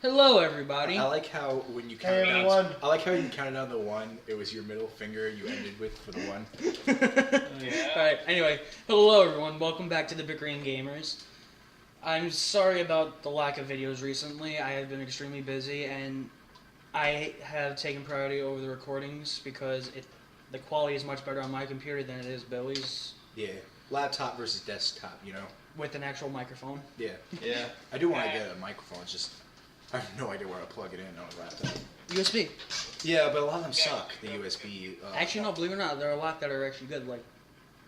Hello, everybody. I like how when you counted down. I like how you counted down the one. It was your middle finger you ended with for the one. Yeah. All right. Anyway, hello, everyone. Welcome back to the Bickering Gamers. I'm sorry about the lack of videos recently. I have been extremely busy, and I have taken priority over the recordings because the quality is much better on my computer than it is Billy's. Yeah, laptop versus desktop. You know, with an actual microphone. Yeah. Yeah. I do want to get a microphone. It's just I have no idea where to plug it in on a laptop. USB. Yeah, but a lot of them suck. The USB. Actually, no. Believe it or not, there are a lot that are actually good. Like.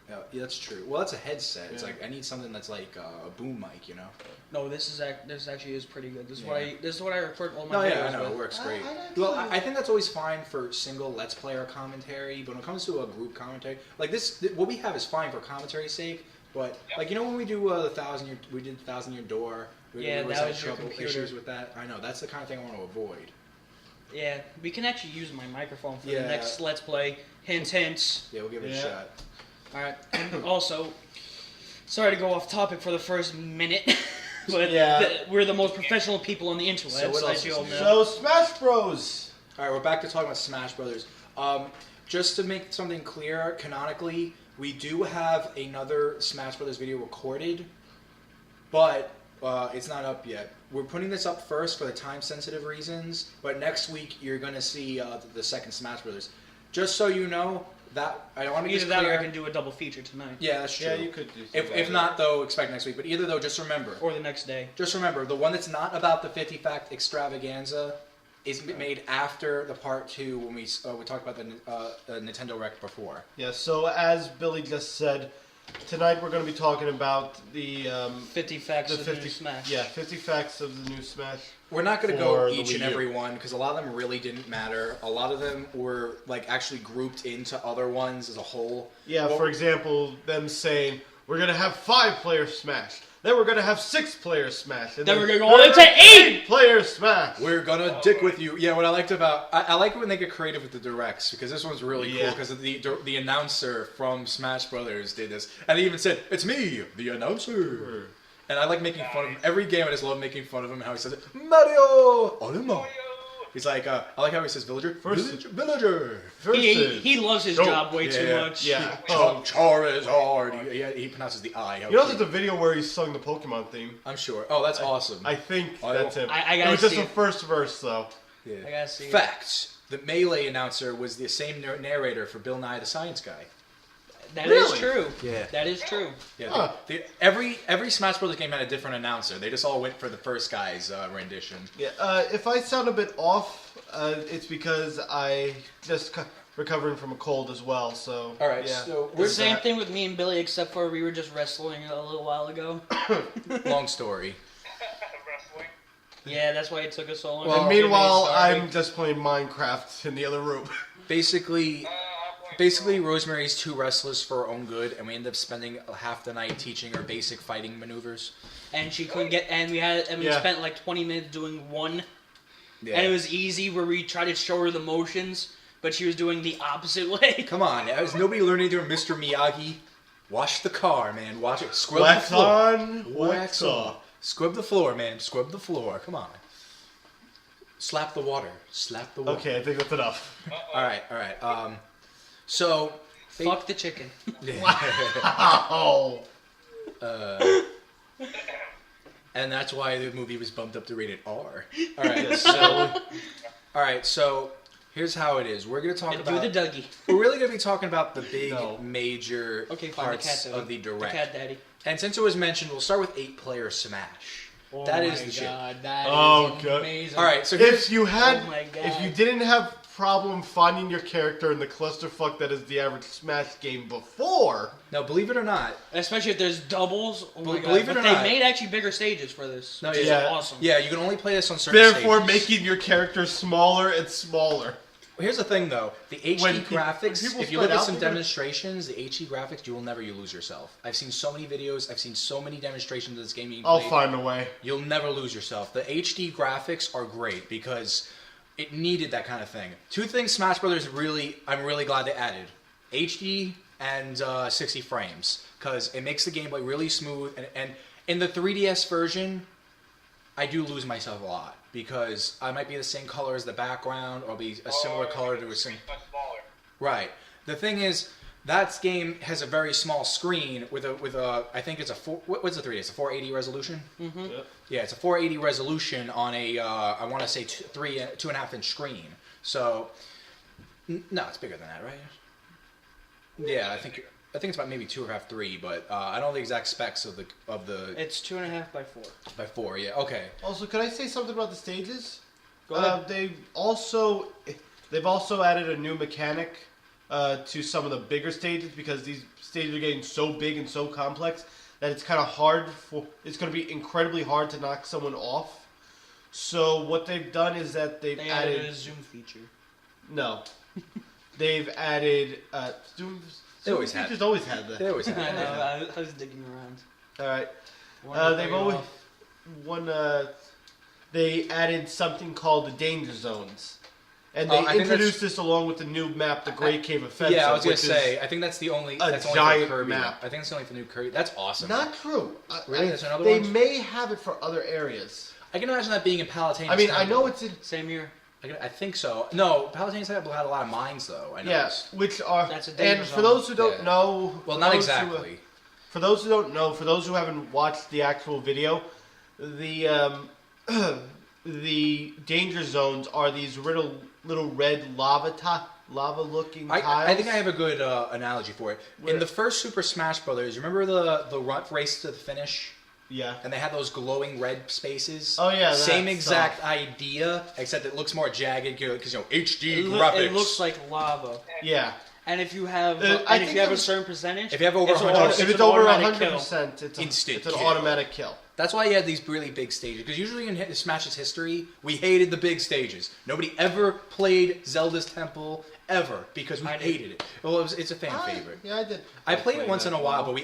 Yeah, that's true. Well, that's a headset. It's like I need something that's like a boom mic, you know. No, this actually is pretty good. This is what I record all my videos. Yeah, I know it works great. Well, I think that's always fine for single Let's Player commentary, but when it comes to a group commentary, like this, what we have is fine for commentary's sake. But like when we do the 1,000-year door. That was your computer. Issues with that. I know that's the kind of thing I want to avoid. Yeah, we can actually use my microphone for the next Let's Play. Hint, hint. Yeah, we'll give it a shot. Alright, and also, sorry to go off topic for the first minute, but we're the most professional people on the internet, so as you all know. So, Smash Bros! Alright, we're back to talking about Smash Brothers. Just to make something clear, canonically, we do have another Smash Brothers video recorded, but it's not up yet. We're putting this up first for the time-sensitive reasons, but next week you're going to see the second Smash Brothers. Just so you know, I don't want to be either that or I can do a double feature tonight. Yeah, that's true. Yeah, you could do if not, though, expect next week. But either, though, just remember. Or the next day. Just remember, the one that's not about the 50 Fact Extravaganza is made after the part 2 when we talked about the Nintendo Rec before. Yeah, so as Billy just said, tonight we're going to be talking about the 50 Facts of the new Smash. Yeah, 50 Facts of the new Smash. We're not going to go each and every one because a lot of them really didn't matter. A lot of them were like actually grouped into other ones as a whole. Yeah, for example, them saying we're going to have 5-player Smash. Then we're going to have 6-player Smash. And then we're going to go on to 8-player Smash. We're going to dick with you. Yeah, what I liked about... I like when they get creative with the directs because this one's really cool because the announcer from Smash Brothers did this. And he even said, "It's me, the announcer." And I like making fun of him. Every game I just love making fun of him, how he says it. Mario! Olimo! He's like, I like how he says villager. Villager! He loves his job way too much. Yeah. Charizard. He pronounces the I. You know there's a video where he sung the Pokemon theme? I'm sure. Oh, that's awesome. I think that's him. It was just the first verse, though. Yeah. I gotta see Facts. The Melee announcer was the same narrator for Bill Nye the Science Guy. That is true. Yeah. That is true. Yeah. Every Smash Bros. Game had a different announcer. They just all went for the first guy's rendition. Yeah. If I sound a bit off, it's because I just recovering from a cold as well. So. All right. Yeah. So the same thing with me and Billy, except for we were just wrestling a little while ago. Long story. Wrestling. Yeah, that's why it took us so long. Well, and meanwhile, I'm just playing Minecraft in the other room. Basically, Rosemary's too restless for her own good, and we ended up spending half the night teaching her basic fighting maneuvers. And she couldn't get, and we spent like 20 minutes doing one, yeah. And it was easy where we tried to show her the motions, but she was doing the opposite way. Come on, nobody learned anything from Mr. Miyagi. Wash the car, man. Wash it. Scrub wax the floor. on, wax off. Scrub the floor, man. Scrub the floor. Come on. Slap the water. Slap the water. Okay, I think that's enough. All right. So, fuck the chicken. Wow. And that's why the movie was bumped up to rated R. All right. So here's how it is. We're gonna talk about the Dougie. We're really gonna be talking about the big major parts the of the direct. The cat daddy. And since it was mentioned, we'll start with 8-player Smash. Oh that my is the God, shit. that is amazing. All right. So if you didn't have problem finding your character in the clusterfuck that is the average Smash game before. Now, believe it or not, especially if there's doubles. Oh my God. Believe it or not, they made actually bigger stages for this. No, which is awesome. Yeah, you can only play this on certain Therefore, stages. making your character smaller and smaller. Well, here's the thing, though. The HD graphics, if you look at some demonstrations, the HD graphics, you will never lose yourself. I've seen so many videos. I've seen so many demonstrations of this game being played. I'll find a way. You'll never lose yourself. The HD graphics are great because it needed that kind of thing. Two things Smash Brothers I'm really glad they added. HD and 60 frames. Because it makes the gameplay really smooth. And in the 3DS version, I do lose myself a lot. because I might be the same color as the background or be a similar color to a same. Smaller. Right. The thing is, that game has a very small screen with a I think it's a what's the 3D? It's a 480 resolution. Mm-hmm. Yep. Yeah, it's a 480 resolution on a I want to say 2.5 inch screen. So no, it's bigger than that, right? Yeah, I think it's about maybe 2.5, 3, but I don't know the exact specs of the It's 2.5 by 4. by 4. Yeah, okay. Also, could I say something about the stages? Go ahead. They've also added a new mechanic to some of the bigger stages because these stages are getting so big and so complex that it's kind of hard it's going to be incredibly hard to knock someone off. So what they've done is that they've They added a zoom feature. no, they've added zoom. They always had. Features always had that. They always I have. know. I was digging around. All right. Wanted to They've throw you always off. they added something called the danger zones, and they I think introduced this along with the new map, the Great Cave Offensive. Yeah, I was gonna which is say. I think that's the only. That's only giant for Kirby. map. I think it's only for new Kirby. That's awesome. not true. Really? There's another they one? may have it for other areas. I can imagine that being in Palutena's I mean, I Temple. know it's in Same year. I think so. No, Palutena's Temple had a lot of mines, though. I know. yes, which are That's a danger and for zone. those who don't Yeah. know, Well, for not those who- exactly. For those who don't know, for those who haven't watched the actual video, the the danger zones are these little red lava-looking tiles. I think I have a good analogy for it. Where- In the first Super Smash Brothers, remember the race to the finish? Yeah. And they had those glowing red spaces. Oh, yeah, that same exact stuff. idea, except it looks more jagged because HD It, graphics. it looks like lava. Yeah. And if you have I and if think you have a it's- certain percentage, If you have over it's 100 If an it's over automatic kill. 100%, it's Instant an kill. automatic kill. That's why you had these really big stages. Because usually in Smash's history, we hated the big stages. Nobody ever played Zelda's Temple ever because we I did. hated it. Well, it's a fan favorite. Yeah, I did. I played it once in a while, but we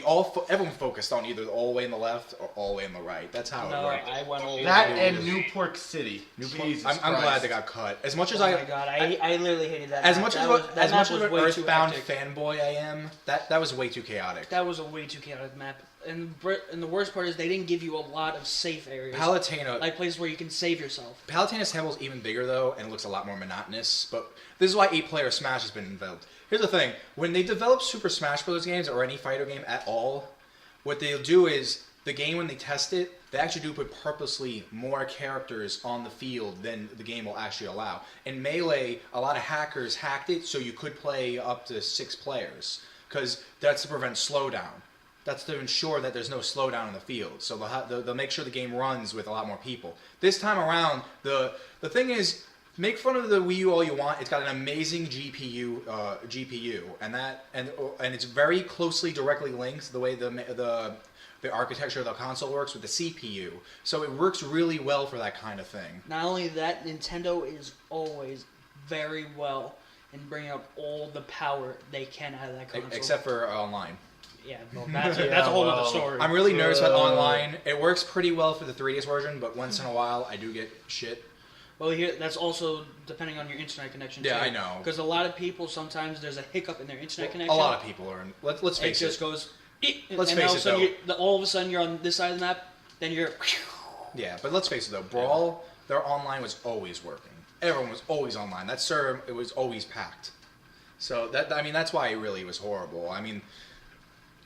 everyone focused on either all the way in the left or all the way in the right. That's how No, it worked. I went all That the way. and Newport City. Jesus I'm glad Christ. they got cut. As much as Oh my god, I literally hated that. as map. much That as was- that as map much was of an way too Earthbound hectic. fanboy I am, that was way too chaotic. That was a way too chaotic map. And the worst part is they didn't give you a lot of safe areas, Palutena, like places where you can save yourself. Palutena's Temple is even bigger though, and it looks a lot more monotonous. But this is why 8-player Smash has been developed. Here's the thing: when they develop Super Smash Bros. Games or any fighter game at all, what they'll do is the game when they test it, they actually do put purposely more characters on the field than the game will actually allow. In Melee, a lot of hackers hacked it so you could play up to 6 players because that's to prevent slowdown. That's to ensure that there's no slowdown in the field. So they'll make sure the game runs with a lot more people. This time around, the thing is, make fun of the Wii U all you want. It's got an amazing GPU, and it's very closely directly linked the way the architecture of the console works with the CPU. So it works really well for that kind of thing. Not only that, Nintendo is always very well in bringing up all the power they can out of that console. Except for online. yeah, well, that's a whole other story. I'm really nervous about online. It works pretty well for the 3DS version, but once in a while I do get shit. Well, here that's also depending on your internet connection. Yeah, too. I know. Because a lot of people sometimes there's a hiccup in their internet connection. A lot of people are. Let's It face just it. goes. Let's and face all it, of a sudden though. all of a sudden you're on this side of the map. Then you're. Yeah, but let's face it though. Brawl, their online was always working. Everyone was always online. That server, it was always packed. So that's why it really was horrible. I mean,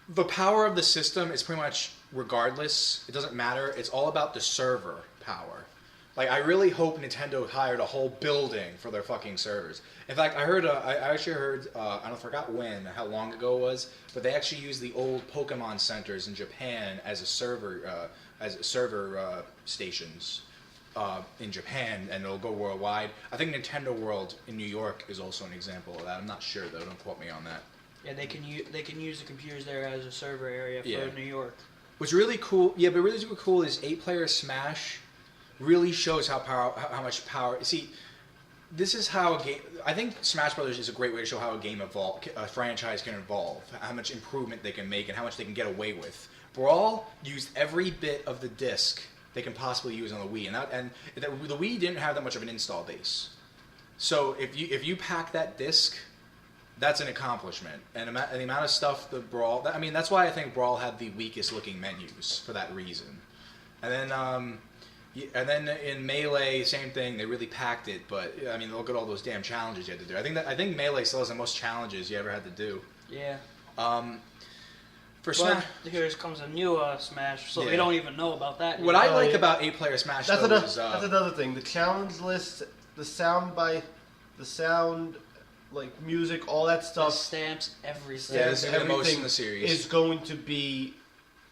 the power of the system is pretty much regardless. It doesn't matter. It's all about the server power. Like, I really hope Nintendo hired a whole building for their fucking servers. In fact, I actually heard, I forgot when, how long ago it was, but they actually used the old Pokemon centers in Japan as server stations in Japan, and it'll go worldwide. I think Nintendo World in New York is also an example of that. I'm not sure though. Don't quote me on that. Yeah, they can use the computers there as a server area for Yeah. New York. What's really cool, but really super cool is 8-player Smash really shows how much power. See, this is how a game. I think Smash Brothers is a great way to show how a franchise can evolve, how much improvement they can make, and how much they can get away with. Brawl used every bit of the disc they can possibly use on the Wii, and the Wii didn't have that much of an install base. So if you pack that disc, that's an accomplishment. And the amount of stuff the Brawl. That's why I think Brawl had the weakest looking menus for that reason. And then Yeah, and then in Melee, same thing. They really packed it, but I mean, look at all those damn challenges you had to do. I think Melee still has the most challenges you ever had to do. Yeah. For But Smash, here comes a new Smash, so Yeah. we don't even know about that yet. what I like yeah. about 8-player Smash That's though another. is That's another thing. The challenge list, the sound, like music, all that The stuff. stamps, everything. Yeah, this is the most everything in the series. is going to be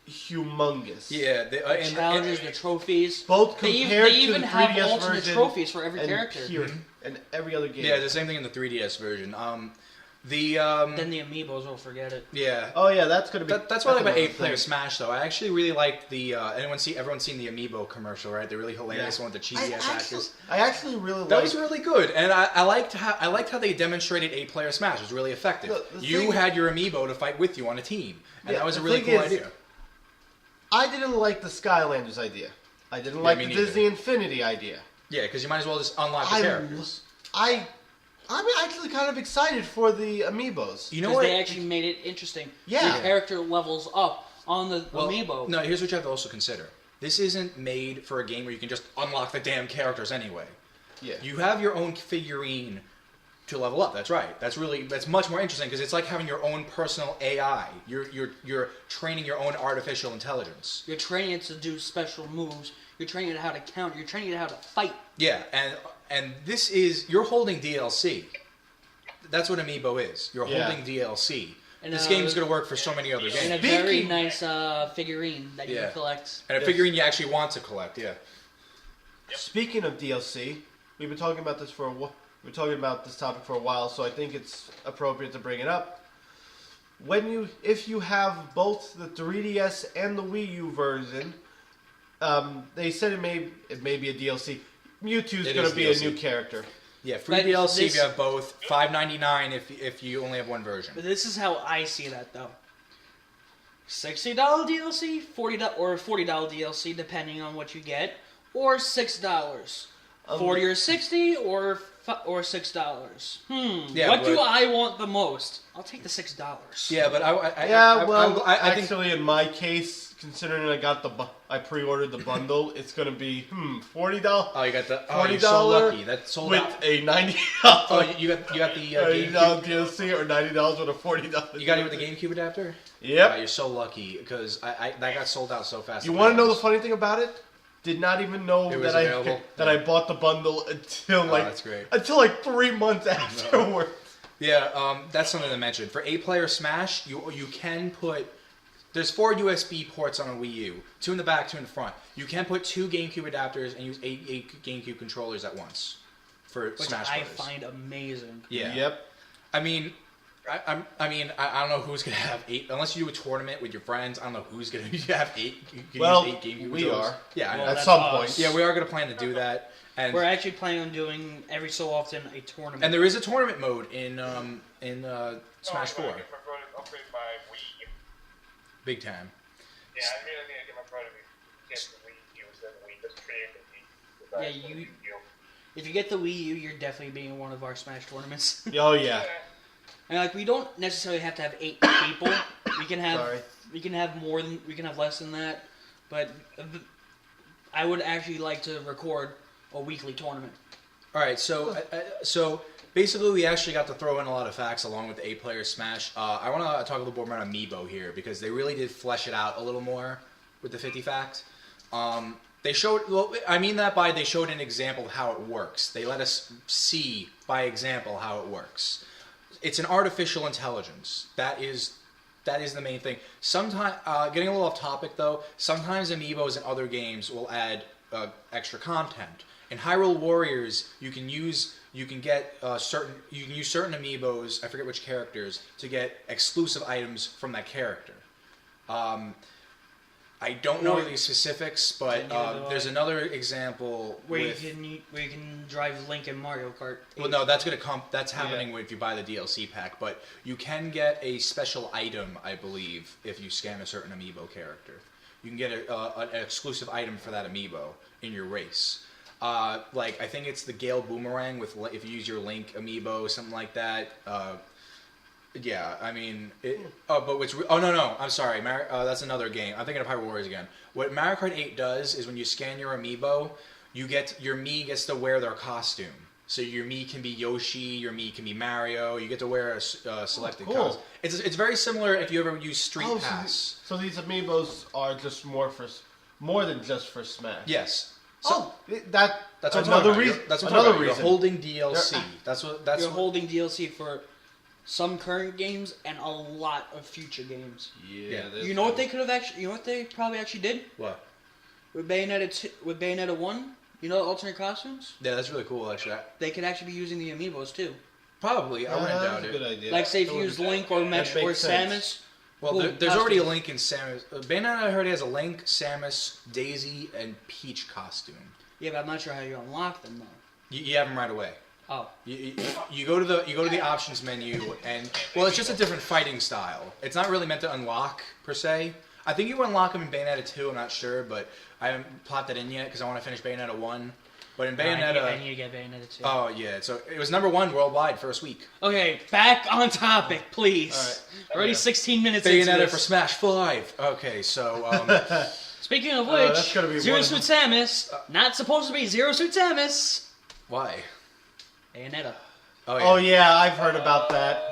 humongous. yeah, The challenges, the trophies. Both They compared even to the have 3DS alternate version trophies for every and character. and every other game. yeah, the same thing in the 3DS version. Then the amiibos will forget it. Yeah. Oh yeah, that's gonna be. That's what I like about another 8-player thing. Smash, though. I actually really like the everyone's seen the Amiibo commercial, right? They're really hilarious. Yeah. One with the cheesy ass actors. I actually really That like. was really good, and I liked how they demonstrated 8-player Smash. It was really effective. The You thing- had your Amiibo to fight with you on a team, and Yeah, that was a the really thing cool is- idea. I didn't like the Skylanders idea. I didn't like me the neither. Disney Infinity idea. Yeah, because you might as well just unlock the characters. I'm actually kind of excited for the Amiibos. You know Because what? they actually made it interesting. Yeah. The character levels up on the Well, amiibo. No, here's what you have to also consider. This isn't made for a game where you can just unlock the damn characters anyway. Yeah. You have your own figurine to level up. That's right. That's much more interesting because it's like having your own personal AI. You're training your own artificial intelligence. You're training it to do special moves. You're training it how to count. You're training it how to fight. Yeah, and this is you're holding DLC. That's what Amiibo is. You're Yeah. holding DLC. And, This game's going to work for so many other And games. a very Speaking- nice figurine that you Yeah. can collect. And a figurine you actually want to collect, yeah. Speaking of DLC, we've been talking about this we're talking about this topic for a while, so I think it's appropriate to bring it up. If you have both the 3DS and the Wii U version, they said it may be a DLC. Mewtwo's It going is to be DLC. a new character. Yeah, free But DLC if this- you have both. $5.99 if you only have one version. But this is how I see that, though. $60 DLC, $40 DLC, depending on what you get, or $6. 40 or 60 or $6. Yeah, what do but- I want the most? I'll take the $6. Yeah, but I think actually, in my case, considering I pre-ordered the bundle, it's going to be $40. Oh, you got the $40 you're so lucky. That sold with out. a $90. Oh, you got the $90 GameCube. DLC or $90 with a $40. You got it with the GameCube adapter? Yep. You're so lucky because that got sold out so fast. You want to know the funny thing about it? Did not even know It was that available? I bought the bundle until that's great. until like 3 months afterward. Yeah, that's something to mention. For 8-player Smash, you can put. There's 4 USB ports on a Wii U, 2 in the back, 2 in the front. You can put 2 GameCube adapters and use 8 GameCube controllers at once for Which Smash I Brothers. find amazing. Yeah. Yep. I mean, I don't know who's gonna have 8 unless you do a tournament with your friends. I don't know who's gonna have 8. You can Well, use 8 GameCube we controllers. are. Yeah, I know. Well, At that's some us. point. Yeah, we are gonna plan to do that. And We're actually planning on doing every so often a tournament. and there is a tournament mode in Smash 4. I'm going to upgrade my Wii. Big time. Yeah, I really need to get my brother to get the Wii U instead of the Wii. Just trade the Wii. Yeah, you- If you get the Wii U, you're definitely being in one of our Smash tournaments. Oh yeah. And like, we don't necessarily have to have 8 people. We can have Sorry. we can have less than that. But I would actually like to record a weekly tournament. All right, so basically we actually got to throw in a lot of facts along with the 8-player Smash. I want to talk a little bit about Amiibo here because they really did flesh it out a little more with the 50 facts. They showed, well, I mean that by they showed an example of how it works. They let us see by example how it works. It's an artificial intelligence. That is the main thing. Sometimes, getting a little off topic though, sometimes Amiibos in other games will add extra content. In Hyrule Warriors, you can use certain Amiibos, I forget which characters, to get exclusive items from that character. I don't know the specifics, but there's another example Where with, you can drive Link in Mario Kart. well, no, that's gonna come. That's happening if you buy the DLC pack. But you can get a special item, I believe, if you scan a certain Amiibo character. You can get an exclusive item for that Amiibo in your race. Like I think it's the Gale Boomerang with if you use your Link Amiibo, something like that. Yeah, I mean, no, I'm sorry, that's another game. I'm thinking of Hyrule Warriors again. What Mario Kart 8 does is when you scan your amiibo, your Mii gets to wear their costume. So your Mii can be Yoshi, your Mii can be Mario. You get to wear a selected costume. It's very similar if you ever use Street Pass. So these amiibos are just more than just for Smash. Yes. So that's what another I'm reason. That's another reason. reason. You're holding DLC. You're holding DLC for some current games and a lot of future games. Yeah. You know what they could have actually? You know what they probably actually did? What? With Bayonetta 1, you know the alternate costumes? Yeah, that's really cool. Actually, they could actually be using the amiibos too. Probably. I wouldn't doubt it. Good idea. Like say if you use Link or Samus. Well, Cool. there's already a Link and Samus. Bayonetta, I heard, has a Link, Samus, Daisy, and Peach costume. Yeah, but I'm not sure how you unlock them though. You have them right away. Oh. You go to the options menu, and it's just a different fighting style. It's not really meant to unlock per se. I think you unlock them in Bayonetta 2. I'm not sure, but I haven't plopped that in yet because I want to finish Bayonetta 1. But in Bayonetta, I need to get Bayonetta 2. Oh yeah, so it was #1 worldwide first week. Okay, back on topic, please. All right. Already 16 minutes into Bayonetta this. for Smash 5. Okay, so Speaking of which, that's gonna be Zero one of Suit Samus, not supposed to be Zero Suit Samus. why? Bayonetta. Oh yeah, I've heard about that.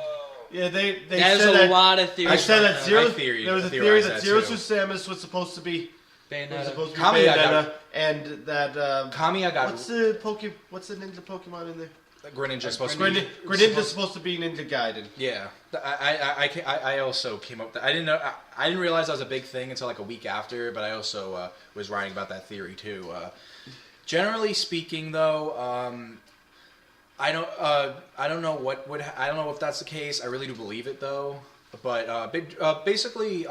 Yeah, they There's said a lot of theories. I said that there there was a theory that Zero too. Suit Samus was supposed to be Bayonetta. Kamiya Bayonetta, and that Kamiya got what's the ninja Pokemon in there? Greninja's supposed to be. Greninja's supposed to be Ninja Gaiden. Yeah, I also came up with that. I didn't know. I didn't realize that was a big thing until like a week after. But I also was writing about that theory too. Generally speaking, though, I don't know what would. I don't know if that's the case. I really do believe it though. But basically,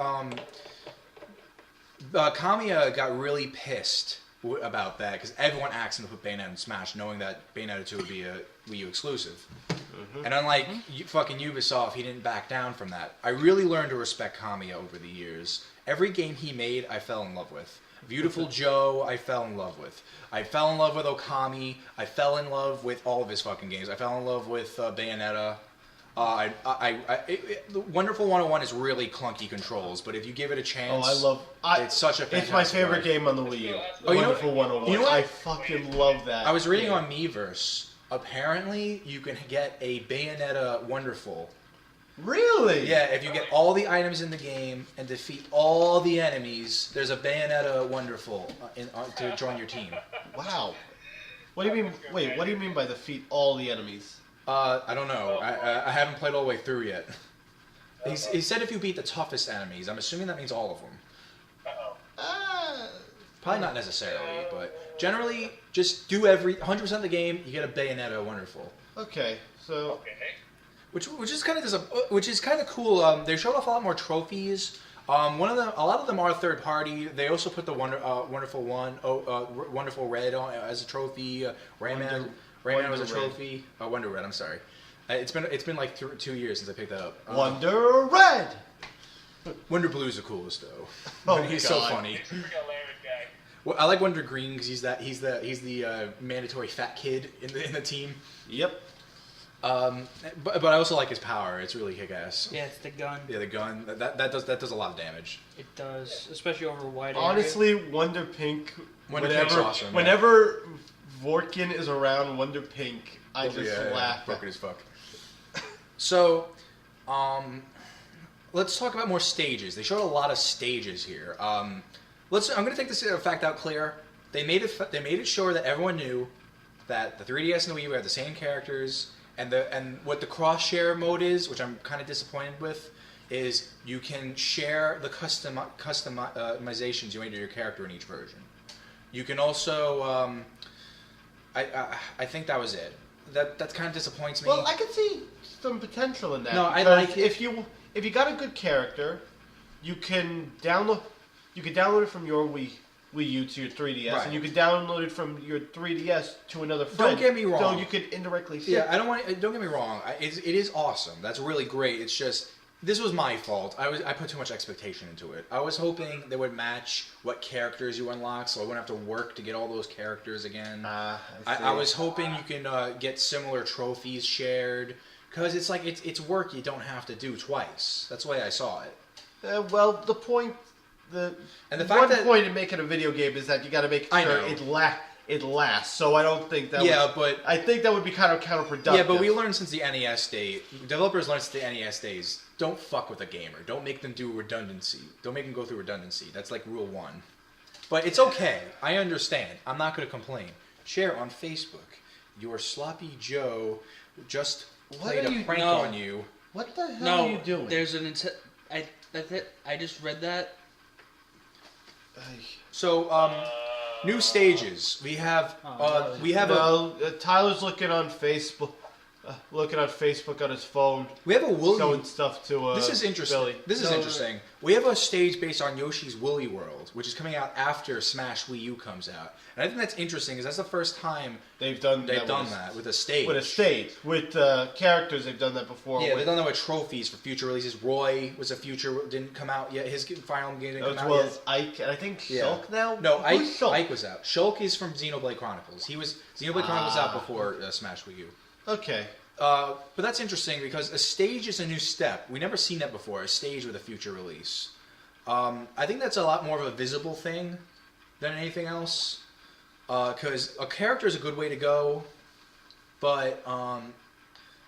Kamiya got really pissed about that because everyone asked him to put Bayonetta in Smash, knowing that Bayonetta 2 would be a Wii U exclusive. And unlike fucking Ubisoft, he didn't back down from that. I really learned to respect Kamiya over the years. Every game he made, I fell in love with. Beautiful Joe, I fell in love with. I fell in love with Okami. I fell in love with all of his fucking games. I fell in love with Bayonetta. Wonderful 101 is really clunky controls, but if you give it a chance, it's such a fantastic It's my favorite game on the Wii U. Wonderful 101. You know what? I fucking love that. I was reading on Miiverse. Apparently, you can get a Bayonetta Wonderful. Really? Yeah, if you get all the items in the game and defeat all the enemies, there's a Bayonetta Wonderful to join your team. Wow. What do you mean? Wait, what do you mean by defeat all the enemies? I don't know. I haven't played all the way through yet. He said if you beat the toughest enemies, I'm assuming that means all of them. Probably not necessarily, but generally, just do 100% of the game. You get a Bayonetta Wonderful. Okay, so which is kind of cool. They showed off a lot more trophies. A lot of them are third party. They also put the Wonderful Wonderful Red on as a trophy. Rayman was a trophy. Wonder Red. I'm sorry. It's been like 2 years since I picked that up. Wonder Red. Wonder Blue's the coolest though. Oh, he's God. so funny. He's a freaking hilarious guy. Well, I like Wonder Green because he's the mandatory fat kid in the team. Yep. But I also like his power. It's really kick-ass. Yeah, it's the gun. Yeah, the gun that does a lot of damage. It does, especially over a wide area. Honestly, Wonder Pink. Wonder Pink's awesome. Whenever Vorkin is around Wonder Pink, I just laugh. Broken as fuck. So, let's talk about more stages. They showed a lot of stages here. I'm going to take this fact out clear. They made it sure that everyone knew that the 3DS and the Wii U had the same characters, and what the cross-share mode is, which I'm kind of disappointed with, is you can share the customizations you made to your character in each version. You can also, I think that was it. That kind of disappoints me. Well, I could see some potential in that. No, I like it. If you got a good character, you can download it from your Wii U to your 3DS, right. and you can download it from your 3DS to another friend. Don't get me wrong. So you could indirectly. Yeah, don't get me wrong. It is awesome. That's really great. It's just this was my fault. I put too much expectation into it. I was hoping they would match what characters you unlock, so I wouldn't have to work to get all those characters again. I was hoping you can get similar trophies shared, Because it's like it's work you don't have to do twice. That's the way I saw it. Well, the point, the fact point in making a video game is that you got to make sure it lasts. So I don't think that. But I think that would be kind of counterproductive. Yeah, but we learned since the NES days. Developers learned since the NES days. Don't fuck with a gamer. Don't make them do redundancy. Don't make them go through redundancy. That's like rule 1. But it's okay. I understand. I'm not going to complain. Share on Facebook. Your sloppy Joe just played a prank on you. What the hell are you doing? There's an I just read that. So, new stages. We have Tyler's looking on Facebook. On his phone. We have a Woolly. Showing stuff to. This is interesting. Billy. This is interesting. We have a stage based on Yoshi's Woolly World, which is coming out after Smash Wii U comes out, and I think that's interesting because that's the first time they've done that with a stage. With characters, they've done that before. Yeah, they've done that with trophies for future releases. Roy was a future, didn't come out yet. His final game didn't come out yet. As Ike, and I think Shulk now. No, Who's Shulk? Ike was out. Shulk is from Xenoblade Chronicles. Xenoblade Chronicles out before Smash Wii U. Okay. But that's interesting because a stage is a new step. We never seen that before. A stage with a future release. I think that's a lot more of a visible thing than anything else. Because a character is a good way to go, but I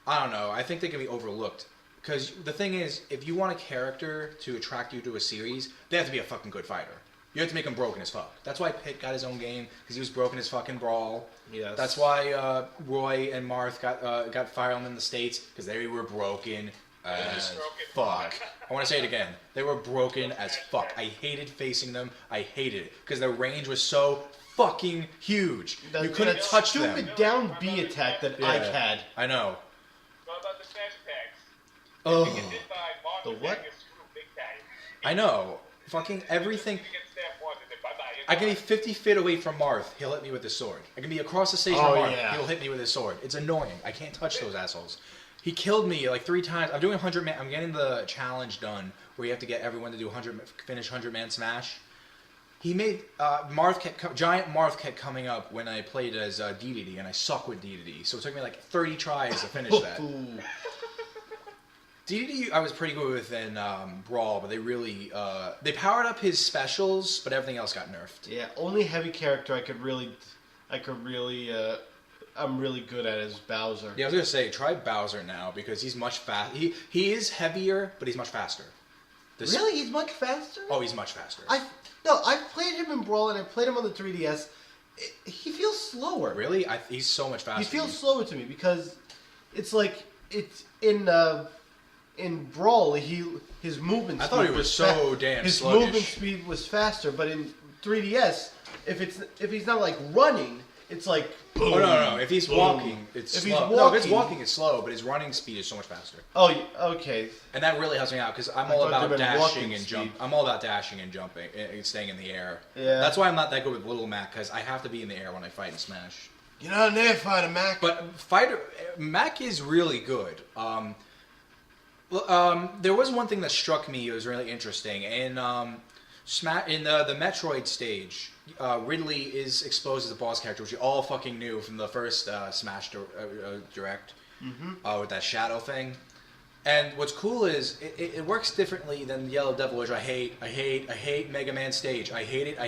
don't know. I think they can be overlooked. Because the thing is, if you want a character to attract you to a series, they have to be a fucking good fighter. You have to make him broken as fuck. That's why Pit got his own game, because he was broken as fucking Brawl. Yes. That's why Roy and Marth got Fire Emblem in the States, because they were broken as fuck. I want to say it again. They were broken as fuck. I hated facing them. I hated it, because their range was so fucking huge. You couldn't touch them. Stupid down B attack that Ike had. I know. What about the smash attacks? Oh. If you get hit by Marth The what? attack, you're screwed big time. I know. Fucking everything. You get stabbed once and then bye-bye. I can be 50 feet away from Marth. He'll hit me with his sword. I can be across the stage from Marth. Yeah. He'll hit me with his sword. It's annoying. I can't touch those assholes. He killed me like 3 times. I'm doing 100 man. I'm getting the challenge done where you have to get everyone to do finish 100-man smash. He made giant Marth kept coming up when I played as DDD, and I suck with DDD. So it took me like 30 tries to finish that. DDD I was pretty good with in Brawl, but they really they powered up his specials, but everything else got nerfed. Yeah, only heavy character I'm really good at is Bowser. Yeah, I was gonna say try Bowser now because he's much fast. He is heavier, but he's much faster. Really, he's much faster. Oh, he's much faster. I've played him in Brawl and I played him on the 3DS. He feels slower. Really, he's so much faster. He feels slower to me because it's like it's in Brawl. His movement. I thought he was so damn his sluggish. movement speed was faster, but in 3DS, if he's not like running, it's like boom, oh no! If he's boom. Walking, it's if slow. He's walking, no, if it's walking, it's slow, but his running speed is so much faster. Oh, okay. And that really helps me out because I'm all about dashing and jump. I'm all about dashing and jumping and staying in the air. Yeah. That's why I'm not that good with Little Mac because I have to be in the air when I fight and Smash. You're not an air fighter, Mac. But Mac is really good. There was one thing that struck me. It was really interesting in the Metroid stage. Ridley is exposed as a boss character, which you all fucking knew from the first Smash Direct with that shadow thing. And what's cool is it works differently than Yellow Devil, which I hate Mega Man stage. I hate it.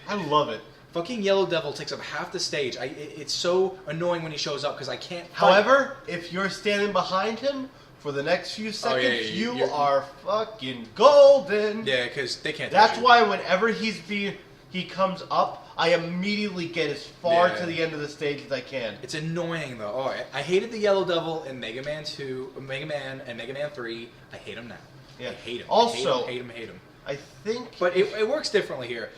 I love it. Fucking Yellow Devil takes up half the stage. It's so annoying when he shows up because I can't fight. However, if you're standing behind him for the next few seconds, you are fucking golden. Yeah, because they can't. That's why whenever he comes up, I immediately get as far to the end of the stage as I can. It's annoying though. Oh, I hated the Yellow Devil in Mega Man 2, Mega Man, and Mega Man 3. I hate him now. Yeah. I hate him. Also, hate him. I think, but it works differently here,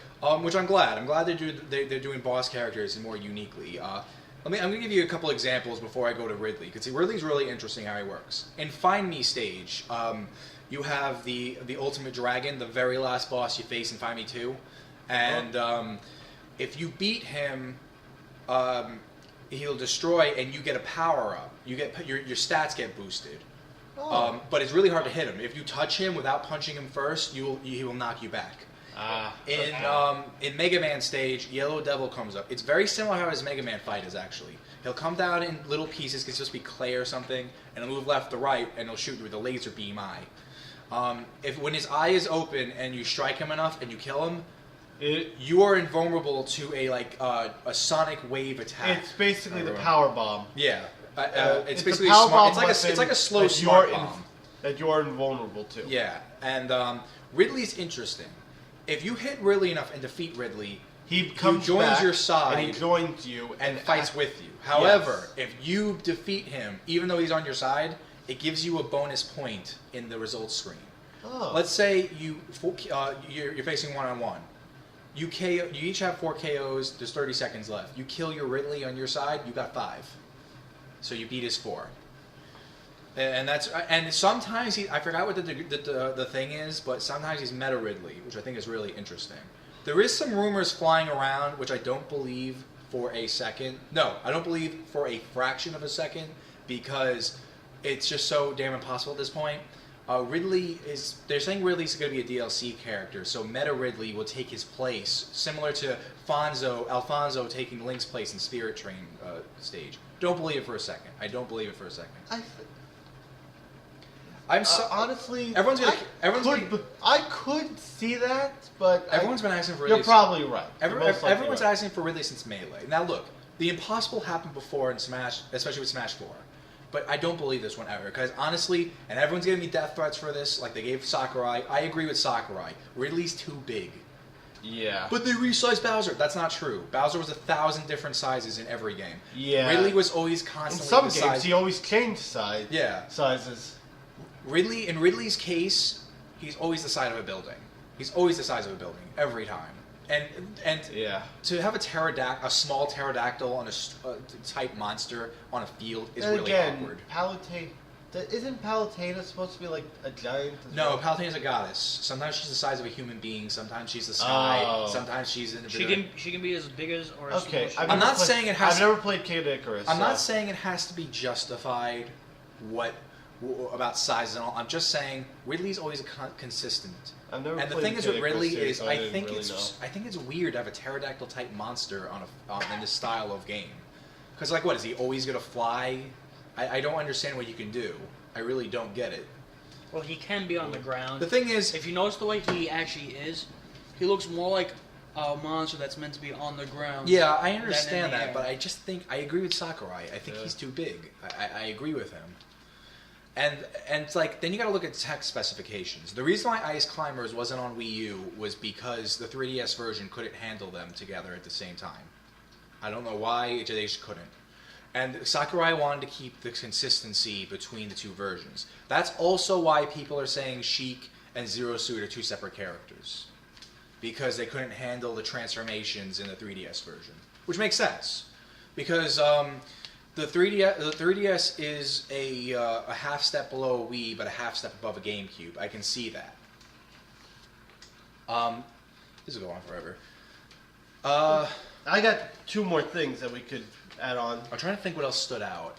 which I'm glad. I'm glad they're doing boss characters more uniquely. I'm going to give you a couple examples before I go to Ridley, because Ridley's really interesting how he works. In Find Me stage, you have the Ultimate Dragon, the very last boss you face in Find Me 2, and if you beat him, he'll destroy, and you get a power up. You get your stats get boosted. But it's really hard to hit him. If you touch him without punching him first, he will knock you back. In Mega Man stage, Yellow Devil comes up. It's very similar how his Mega Man fight is actually. He'll come down in little pieces, because he'll just be clay or something, and he'll move left to right, and he'll shoot you with a laser beam eye. When his eye is open and you strike him enough and you kill him, you are invulnerable to a sonic wave attack. It's basically the power bomb. Yeah, it's a basically power smart. bomb It's like a slow that smart bomb that you're invulnerable to. Yeah, and Ridley's interesting. If you hit Ridley enough and defeat Ridley, he joins your side and he joins you and fights with you. However, if you defeat him, even though he's on your side, it gives you a bonus point in the results screen. Oh. Let's say you're facing one-on-one. You each have 4 KOs. There's 30 seconds left. You kill your Ridley on your side, you got 5. So you beat his 4. And sometimes I forgot what the thing is, but sometimes he's Meta Ridley, which I think is really interesting. There is some rumors flying around, which I don't believe for a second. No, I don't believe for a fraction of a second, because it's just so damn impossible at this point. They're saying Ridley's going to be a DLC character, so Meta Ridley will take his place, similar to Alfonso taking Link's place in Spirit Train stage. Don't believe it for a second. I don't believe it for a second. Honestly, I could see that, but everyone's been asking for Ridley. You're probably right. Everyone's asking for Ridley since Melee. Now look, the impossible happened before in Smash, especially with Smash 4. But I don't believe this one ever, because honestly, and everyone's giving me death threats for this, like they gave Sakurai. I agree with Sakurai. Ridley's too big. Yeah. But they resized Bowser. That's not true. Bowser was 1,000 different sizes in every game. Yeah. Ridley was always constantly in some games, he always changed sizes. In Ridley's case, he's always the size of a building. He's always the size of a building every time. And yeah, to have a small pterodactyl on a type monster on a field is really awkward. Isn't Palutena supposed to be like a giant? No, Palutena's a goddess. Sometimes she's the size of a human being. Sometimes she's the sky. Oh. Sometimes she's in. She can be as big as or as okay. small. I'm not saying it has. I've never played Kid Icarus. I'm not saying it has to be justified. About size and all. I'm just saying Ridley's always consistent. I've never and the played thing is with Ridley series, is so I think it's weird to have a pterodactyl type monster in this style of game. Because what is he always gonna fly? I don't understand what you can do. I really don't get it. Well, he can be on the ground. The thing is, if you notice the way he actually is, he looks more like a monster that's meant to be on the ground. Yeah, I understand that, but I just think I agree with Sakurai. I think he's too big. I agree with him. And it's then you got to look at text specifications. The reason why Ice Climbers wasn't on Wii U was because the 3DS version couldn't handle them together at the same time. I don't know why, they just couldn't. And Sakurai wanted to keep the consistency between the two versions. That's also why people are saying Sheik and Zero Suit are 2 separate characters. Because they couldn't handle the transformations in the 3DS version. Which makes sense. Because the 3DS is a half step below a Wii, but a half step above a GameCube. I can see that. This will go on forever. I got 2 more things that we could add on. I'm trying to think what else stood out.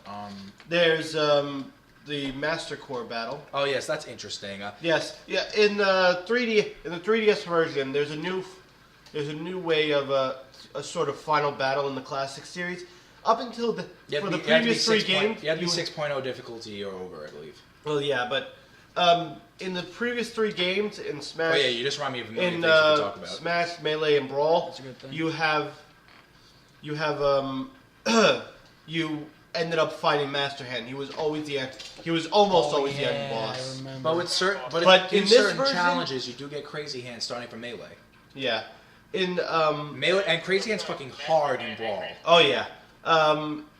There's the Master Core battle. Oh yes, that's interesting. Yes, yeah. In the 3DS version, there's a new way of a sort of final battle in the classic series. Up until the previous 3 games, you had to be 6.0 difficulty or over, I believe. Well, yeah, but in the previous 3 games in Smash, oh yeah, you just remind me of a million things we could talk about. Smash, Melee, and Brawl, that's a good thing. you have you ended up fighting Master Hand. He was always the almost always the end boss. But with certain in certain version, challenges, you do get Crazy Hand starting from Melee. Yeah, in Melee and Crazy Hand's fucking hard in Brawl. Oh yeah.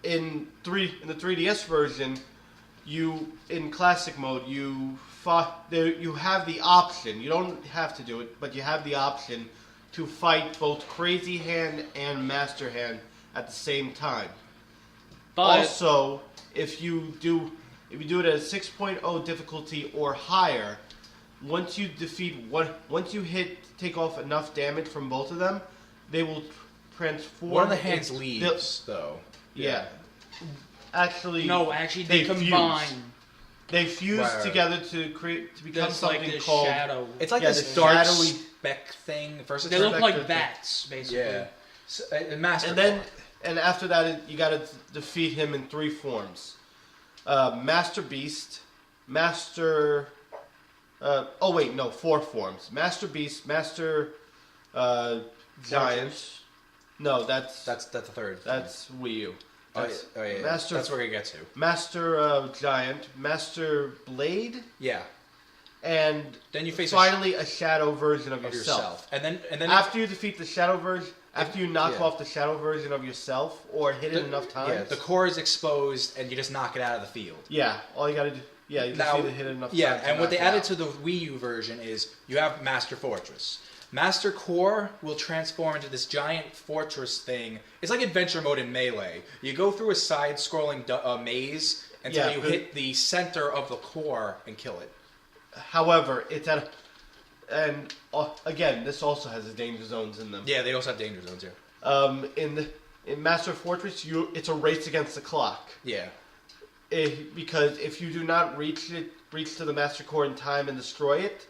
In the 3DS version, in classic mode you have the option. You don't have to do it, but you have the option to fight both Crazy Hand and Master Hand at the same time. But also, if you do it at a 6.0 difficulty or higher, once you take off enough damage from both of them, they will transform. One of the hands leaves, though. Yeah. Actually, they fuse. combine. They fuse Right. together to become There's like something this called. shadow. It's like Yeah, this the dark shadowy- speck thing. First, They it's look Perfect, like perfect. bats, basically. yeah. So, Master And then, Core. and after that, you got to defeat him in 3 forms: Master Beast, Master. 4 forms: Master Beast, Master Giant. No, that's the third. that's Wii U. That's yeah. Master. That's where we get to. Master Giant, Master Blade, Yeah. and Then you face finally a shadow version of of yourself. yourself, and then After you defeat the shadow version, after you knock Yeah. off the shadow version of yourself or hit it enough times, yeah, the core is exposed, and you just knock it out of the field. yeah, all you gotta do, you just Now, need to hit it enough yeah, times. to and what knock they it added out. to the Wii U version is you have Master Fortress. Master Core will transform into this giant fortress thing. It's like adventure mode in Melee. You go through a side-scrolling maze until Yeah, you but- hit the center of the core and kill it. However, it's at, and again, this also has the danger zones in them. Yeah, they also have danger zones here. In Master Fortress, it's a race against the clock. Yeah. Because if you do not reach to the Master Core in time and destroy it,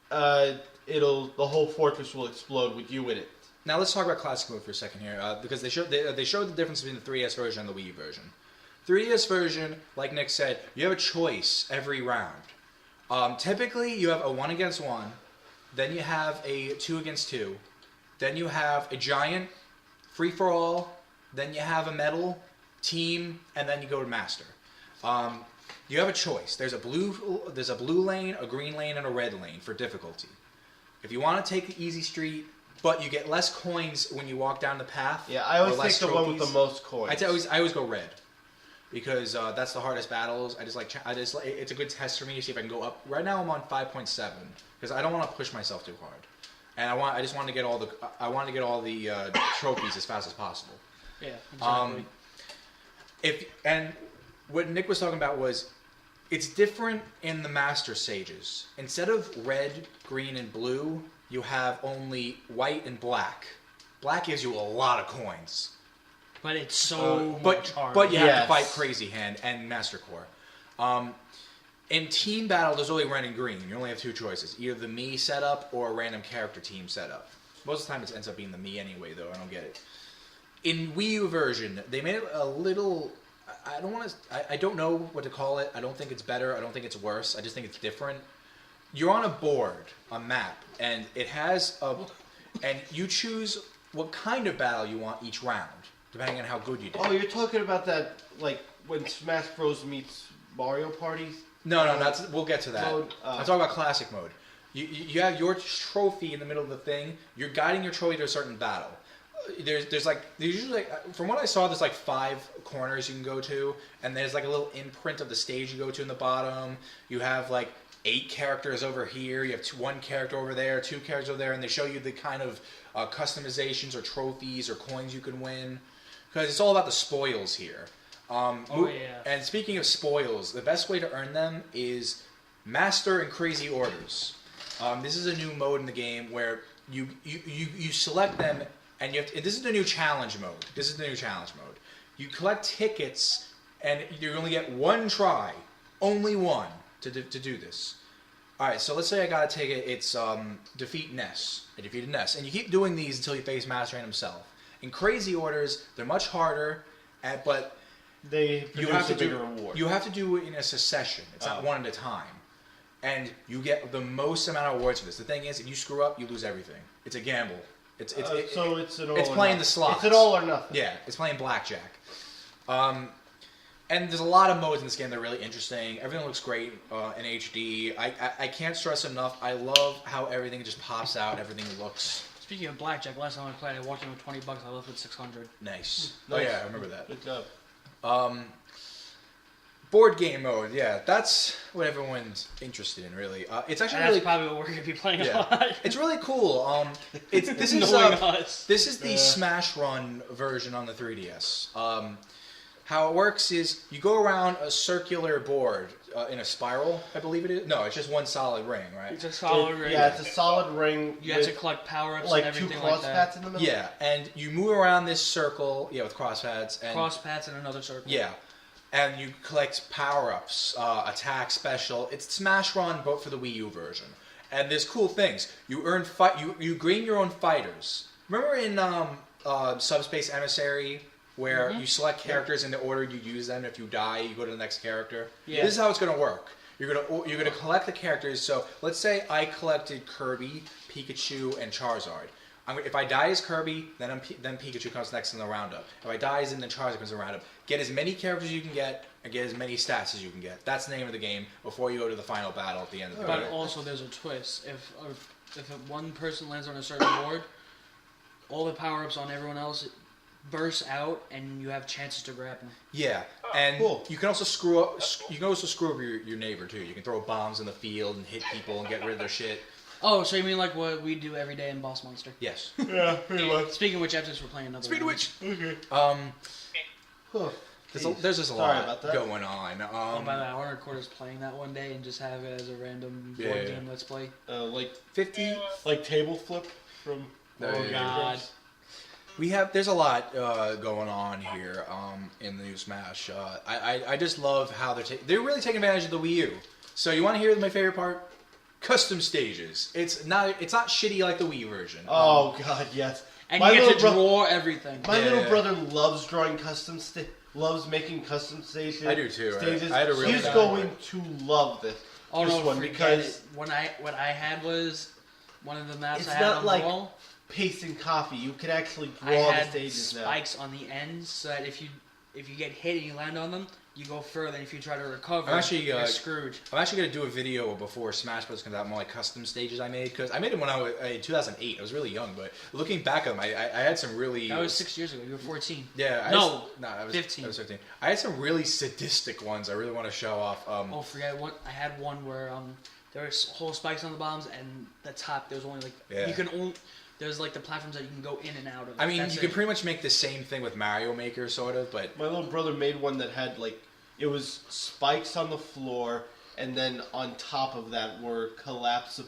the whole fortress will explode with you in it. Now let's talk about classic mode for a second here, because they showed the difference between the 3DS version and the Wii U version. 3DS version, like Nick said, you have a choice every round. Typically, you have a 1 against 1, then you have a 2 against 2, then you have a giant, free for all, then you have a medal, team, and then you go to master. You have a choice. There's a blue lane, a green lane, and a red lane for difficulty. If you want to take the easy street, but you get less coins when you walk down the path. Yeah, I always or less take the one with trophies. the most coins. I always go red because that's the hardest battles. It's a good test for me to see if I can go up. Right now I'm on 5.7 because I don't want to push myself too hard, and I just want to get all the trophies as fast as possible. Yeah, exactly. And what Nick was talking about was it's different in the master stages. Instead of red, green, and blue, you have only white and black. Black gives you a lot of coins. But it's so But much harder. but you have Yes. to fight Crazy Hand and Master Core. In team battle, there's only red and green. You only have 2 choices: either the me setup or a random character team setup. Most of the time, it ends up being the me anyway, though. I don't get it. In Wii U version, they made it a little. I don't know what to call it. I don't think it's better. I don't think it's worse. I just think it's different. You're on a board, a map, and it has and you choose what kind of battle you want each round, depending on how good you do. Oh, you're talking about that, like when Smash Bros meets Mario Party? No, we'll get to that. Mode, I'm talking about classic mode. You have your trophy in the middle of the thing. You're guiding your trophy to a certain battle. There's usually from what I saw, there's like 5 corners you can go to, and there's like a little imprint of the stage you go to in the bottom. You have like 8 characters over here. You have 1 character over there, 2 characters over there, and they show you the kind of customizations or trophies or coins you can win, because it's all about the spoils here. Yeah. And speaking of spoils, the best way to earn them is Master and Crazy Orders. This is a new mode in the game where you select them, and this is the new challenge mode. You collect tickets, and you only get 1 try, only 1, to do this. All right, so let's say I got a ticket. It's defeat Ness. I defeated Ness, and you keep doing these until you face Master and himself. In Crazy Orders, they're much harder, but They produce a bigger reward. you have to do it in a succession. It's not one at a time. And you get the most amount of awards for this. The thing is, if you screw up, you lose everything. It's a gamble. It's it's an all it's or playing nothing. the slots. It's an all or nothing. Yeah, it's playing blackjack. And there's a lot of modes in this game that are really interesting. Everything looks great in HD. I can't stress enough. I love how everything just pops out. Everything looks Speaking of blackjack, last time I played, I walked in with $20. I left with 600. nice. Nice. Oh yeah, I remember that. Good job. Board game mode, yeah, that's what everyone's interested in, really. It's actually And that's really probably what we're going to be playing a yeah. lot. It's really cool. This is Knowing us. this is the Smash Run version on the 3DS. How it works is you go around a circular board in a spiral, I believe it is. No, it's just one solid ring, right? It's a solid ring. Yeah, it's a solid ring. You have to with, collect power-ups like and 2 everything cross like pads that. in the middle. Yeah, and you move around this circle, with cross pads and Cross pads and another circle. yeah. and you collect power-ups, attack, special. It's Smash Run, but for the Wii U version. And there's cool things. You earn you gain your own fighters. Remember in Subspace Emissary, where you select characters in the order you use them. If you die, you go to the next character. Yeah. This is how it's gonna work. You're gonna collect the characters. So let's say I collected Kirby, Pikachu, and Charizard. If I die as Kirby, then Pikachu comes next in the roundup. If I die as then Charizard comes in the roundup. Get as many characters as you can get, and get as many stats as you can get. That's the name of the game before you go to the final battle at the end of the game. But also, there's a twist. If one person lands on a certain board, all the power-ups on everyone else burst out, and you have chances to grab them. Yeah, and Cool. you can also screw up. You can also screw up your neighbor too. You can throw bombs in the field and hit people and get rid of their shit. Oh, so you mean like what we do every day in Boss Monster? Yes. Yeah, pretty much. Speaking of which, after this, we're playing another. Speaking of round. which, Okay. there's Jeez. just a Sorry lot about that. going on. Oh, by the way, I want to record us playing that one day and just have it as a random board Yeah. game let's play. Like 50. like table flip from. Oh, God. There's a lot going on here in the new Smash. I just love how they're really taking advantage of the Wii U. So you want to hear my favorite part? Custom stages. It's not shitty like the Wii version. Oh God, yes. And My you get to little draw everything. My Yeah. little brother loves drawing loves making custom stages. I do too. Stages. I had a really He's bad going one. to love this. Oh this no, one forget because it. What I had was one of the maps it's I had not on like the wall. pasting copy. You can actually I draw the had stages now. spikes on the ends so that if you get hit and you land on them, you go further. And if you try to recover, I'm actually, you're screwed. I'm actually going to do a video before Smash Bros. Comes out, more like custom stages I made. Because I made them when I was in 2008. I was really young, but looking back at them, I had some really... That was 6 years ago. You were 14. Yeah. I was 15. I was 15. I had some really sadistic ones I really want to show off. Oh, forget what I had one where there was whole spikes on the bombs and the top there was only like Yeah. you can only there's like the platforms that you can go in and out of. I mean, That's you it. can pretty much make the same thing with Mario Maker, sort of, but... My little brother made one that had like it was spikes on the floor, and then on top of that were collapsible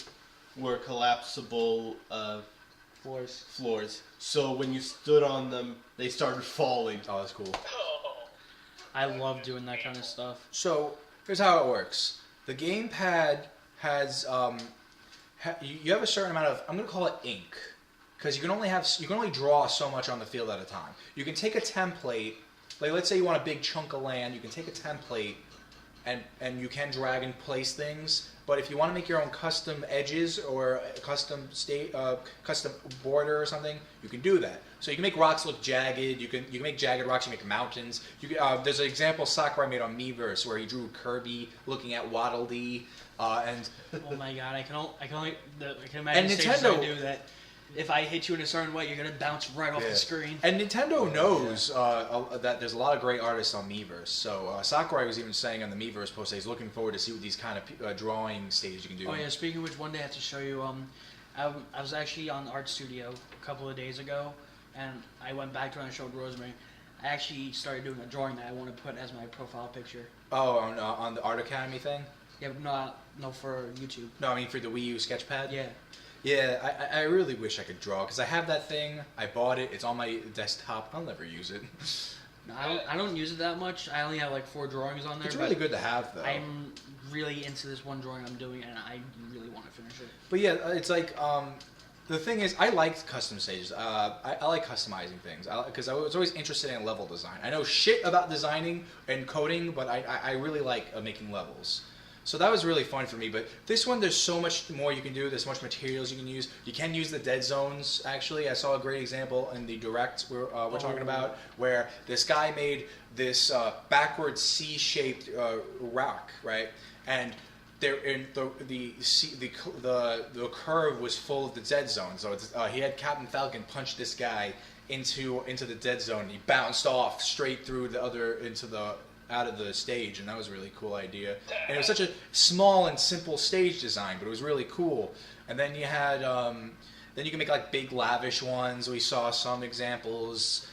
floors. So when you stood on them, they started falling. Oh, that's cool. I love doing that kind of stuff. So, here's how it works. The gamepad has... you have a certain amount of... I'm going to call it ink. Because you can only draw so much on the field at a time. You can take a template... Like, let's say you want a big chunk of land. You can take a template... And you can drag and place things, but if you want to make your own custom edges or a custom border or something, you can do that. So you can make rocks look jagged. You can make jagged rocks. You can make mountains. There's an example Sakurai made on Miiverse where he drew Kirby looking at Waddle Dee, and Oh my god, I can imagine And stages Nintendo- I do that. If I hit you in a certain way, you're gonna bounce right off Yeah. the screen. And Nintendo knows that there's a lot of great artists on Miiverse. So Sakurai was even saying on the Miiverse post that he's looking forward to see what these kind of drawing stages you can do. Oh yeah, speaking of which, one day I have to show you. I was actually on Art Studio a couple of days ago, and I went back to it and I showed Rosemary. I actually started doing a drawing that I want to put as my profile picture. Oh, on the Art Academy thing? Yeah, but no, for YouTube. No, I mean for the Wii U Sketchpad? Yeah. Yeah, I really wish I could draw, because I have that thing, I bought it, it's on my desktop, I'll never use it. No, I don't use it that much. I only have like 4 drawings on there. It's but really good to have, though. I'm really into this one drawing I'm doing, and I really want to finish it. But yeah, it's like, the thing is, I like custom stages. I like customizing things, because I was always interested in level design. I know shit about designing and coding, but I really like making levels. So that was really fun for me, but this one, there's so much more you can do. There's so much materials you can use. You can use the dead zones, actually. I saw a great example in the direct we're talking about, where this guy made this backwards C-shaped rock, right? And there, in the curve was full of the dead zone. So he had Captain Falcon punch this guy into the dead zone. And he bounced off straight through out of the stage, and that was a really cool idea. And it was such a small and simple stage design, but it was really cool. And then you had, then you can make like big lavish ones. We saw some examples.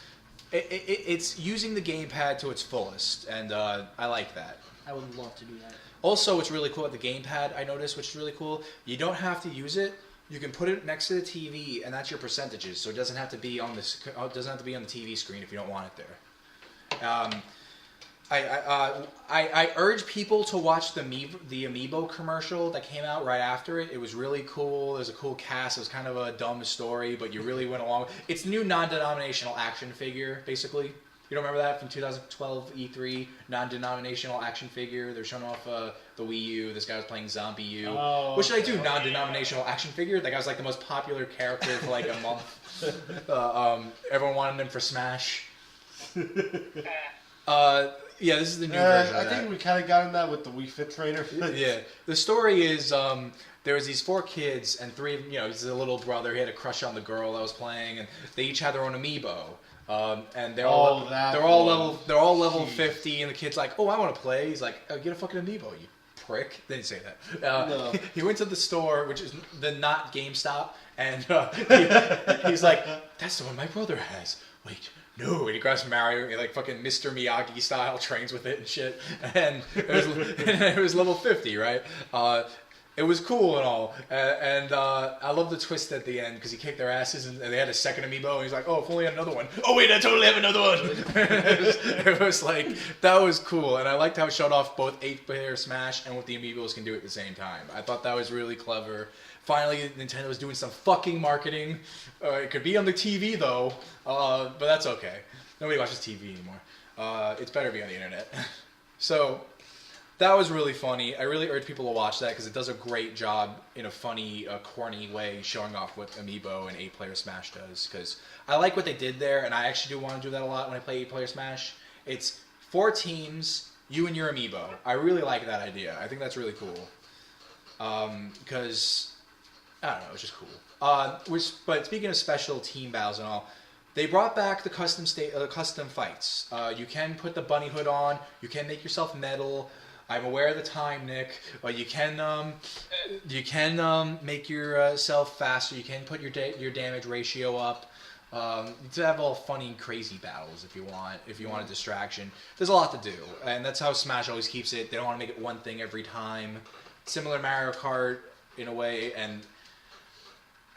It's using the gamepad to its fullest, and I like that. I would love to do that. Also, what's really cool at the gamepad, I noticed, which is really cool, you don't have to use it. You can put it next to the TV, and that's your percentages. So it doesn't have to be on the TV screen if you don't want it there. I urge people to watch the Amiibo commercial that came out right after it. It was really cool. It was a cool cast. It was kind of a dumb story, but you really went along. It's the new non-denominational action figure, basically. You don't remember that from 2012 E3? Non-denominational action figure. They're showing off the Wii U. This guy was playing Zombie U. Oh, What should I do? Non-denominational action figure? That guy was like the most popular character for like a month. Everyone wanted him for Smash. Yeah, this is the new version of I think we kind of got in that with the Wii Fit Trainer. Yeah. The story is there was these 4 kids, and 3 of them, he's a little brother. He had a crush on the girl that was playing, and they each had their own amiibo. And they're all level 50, and the kid's like, "Oh, I want to play." He's like, "Oh, get a fucking amiibo, you prick." They didn't say that. No. He went to the store, which is the not GameStop, and he's like, "That's the one my brother has." Wait. No, and he grabs Mario, he like fucking Mr. Miyagi style trains with it and shit, and it was level 50, right? It was cool and all, and I love the twist at the end because he kicked their asses and they had a second amiibo, and he's like, "Oh, if only I had another one." "Oh wait, I totally have another one." it was like that was cool, and I liked how it showed off both 8-player Smash and what the amiibos can do at the same time. I thought that was really clever. Finally, Nintendo was doing some fucking marketing. It could be on the TV though, but that's okay. Nobody watches TV anymore. It's better to be on the internet. So that was really funny. I really urge people to watch that because it does a great job in a funny, corny way showing off what Amiibo and 8-player Smash does. Because I like what they did there, and I actually do want to do that a lot when I play 8-player Smash. It's 4 teams, you and your Amiibo. I really like that idea. I think that's really cool. Because I don't know, it's just cool. But speaking of special team battles and all, they brought back the custom fights. You can put the bunny hood on. You can make yourself metal. I'm aware of the time, Nick. But you can make yourself faster. You can put your damage ratio up. To have all funny, crazy battles if you want a distraction. There's a lot to do, and that's how Smash always keeps it. They don't want to make it one thing every time. Similar to Mario Kart in a way, and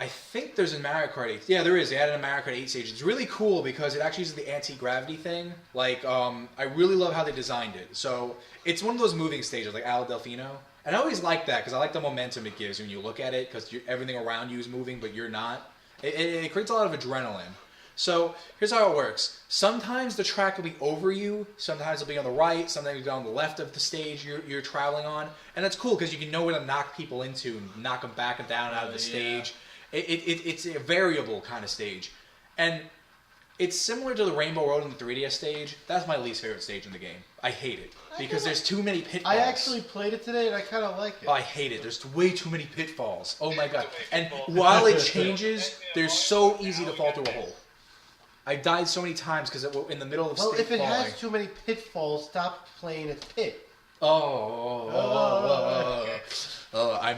I think there's a Mario Kart 8. Yeah, there is. They added a Mario Kart 8 stage. It's really cool because it actually uses the anti-gravity thing. Like, I really love how they designed it. So, it's one of those moving stages, like Ala Delfino. And I always like that because I like the momentum it gives when you look at it because everything around you is moving, but you're not. It creates a lot of adrenaline. So, here's how it works. Sometimes the track will be over you. Sometimes it'll be on the right. Sometimes it'll be on the left of the stage you're traveling on. And that's cool because you can know where to knock people into and knock them back and down out of the stage. It's a variable kind of stage. And it's similar to the Rainbow Road in the 3DS stage. That's my least favorite stage in the game. I hate it. Because there's too many pitfalls. I actually played it today and I kind of like it. Oh, I hate it. There's way too many pitfalls. Oh my god. And while it changes, they're so easy to fall through a hole. I died so many times because in the middle of well, stage if it falling. has too many pitfalls, stop playing at Pit. I'm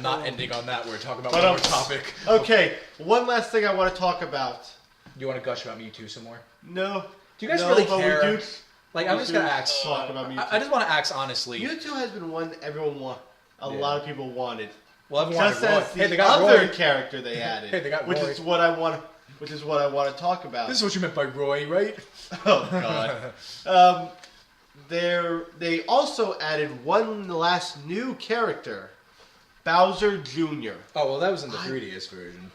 not ending on that. We're talking about one more topic. Okay, one last thing I want to talk about. Do you want to gush about Mewtwo some more? No. Do you guys really care? We do, like, I'm just gonna ask. Talk about Mewtwo. I just want to ask honestly. Mewtwo has been one everyone a lot of people wanted. Well, everyone just wanted Roy. as the Hey, they got other Roy. character they added, Hey, they got which Roy. is what I want. Which is what I want to talk about. This is what you meant by Roy, right? Oh God. They also added one last new character, Bowser Jr. Oh well, that was in the 3DS version.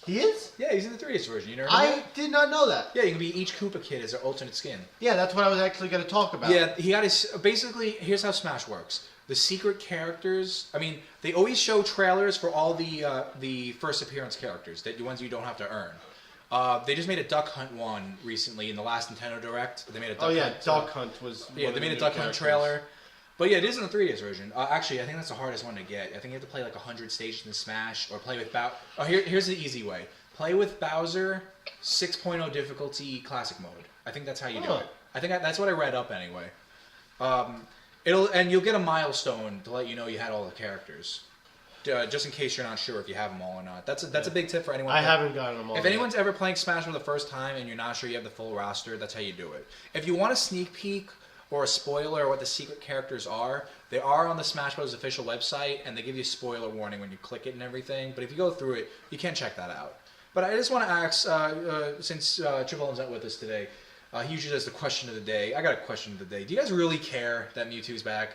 He is? Yeah, he's in the 3DS version. You know. I did not know that. Yeah, you can be each Koopa kid as their alternate skin. Yeah, that's what I was actually going to talk about. Yeah, he got his. Basically, here's how Smash works. The secret characters. I mean, they always show trailers for all the first appearance characters, the ones you don't have to earn. They just made a Duck Hunt one recently in the last Nintendo Direct. They made a Duck Hunt. Duck Hunt was. Yeah, they made a Duck Hunt trailer. But yeah, it is in the 3DS version. Actually, I think that's the hardest one to get. I think you have to play like 100 stages in Smash, or play with Bowser. Oh, here's the easy way. Play with Bowser, 6.0 difficulty classic mode. I think that's how you do it. I think that's what I read up anyway. You'll get a milestone to let you know you had all the characters. Just in case you're not sure if you have them all or not. That's a big tip for anyone. I haven't gotten them all. If anyone's ever playing Smash for the first time and you're not sure you have the full roster, that's how you do it. If you want a sneak peek or a spoiler of what the secret characters are, they are on the Smash Bros. Official website, and they give you a spoiler warning when you click it and everything. But if you go through it, you can check that out. But I just want to ask, since Triple M's not with us today, He usually does the question of the day. I got a question of the day. Do you guys really care that Mewtwo's back?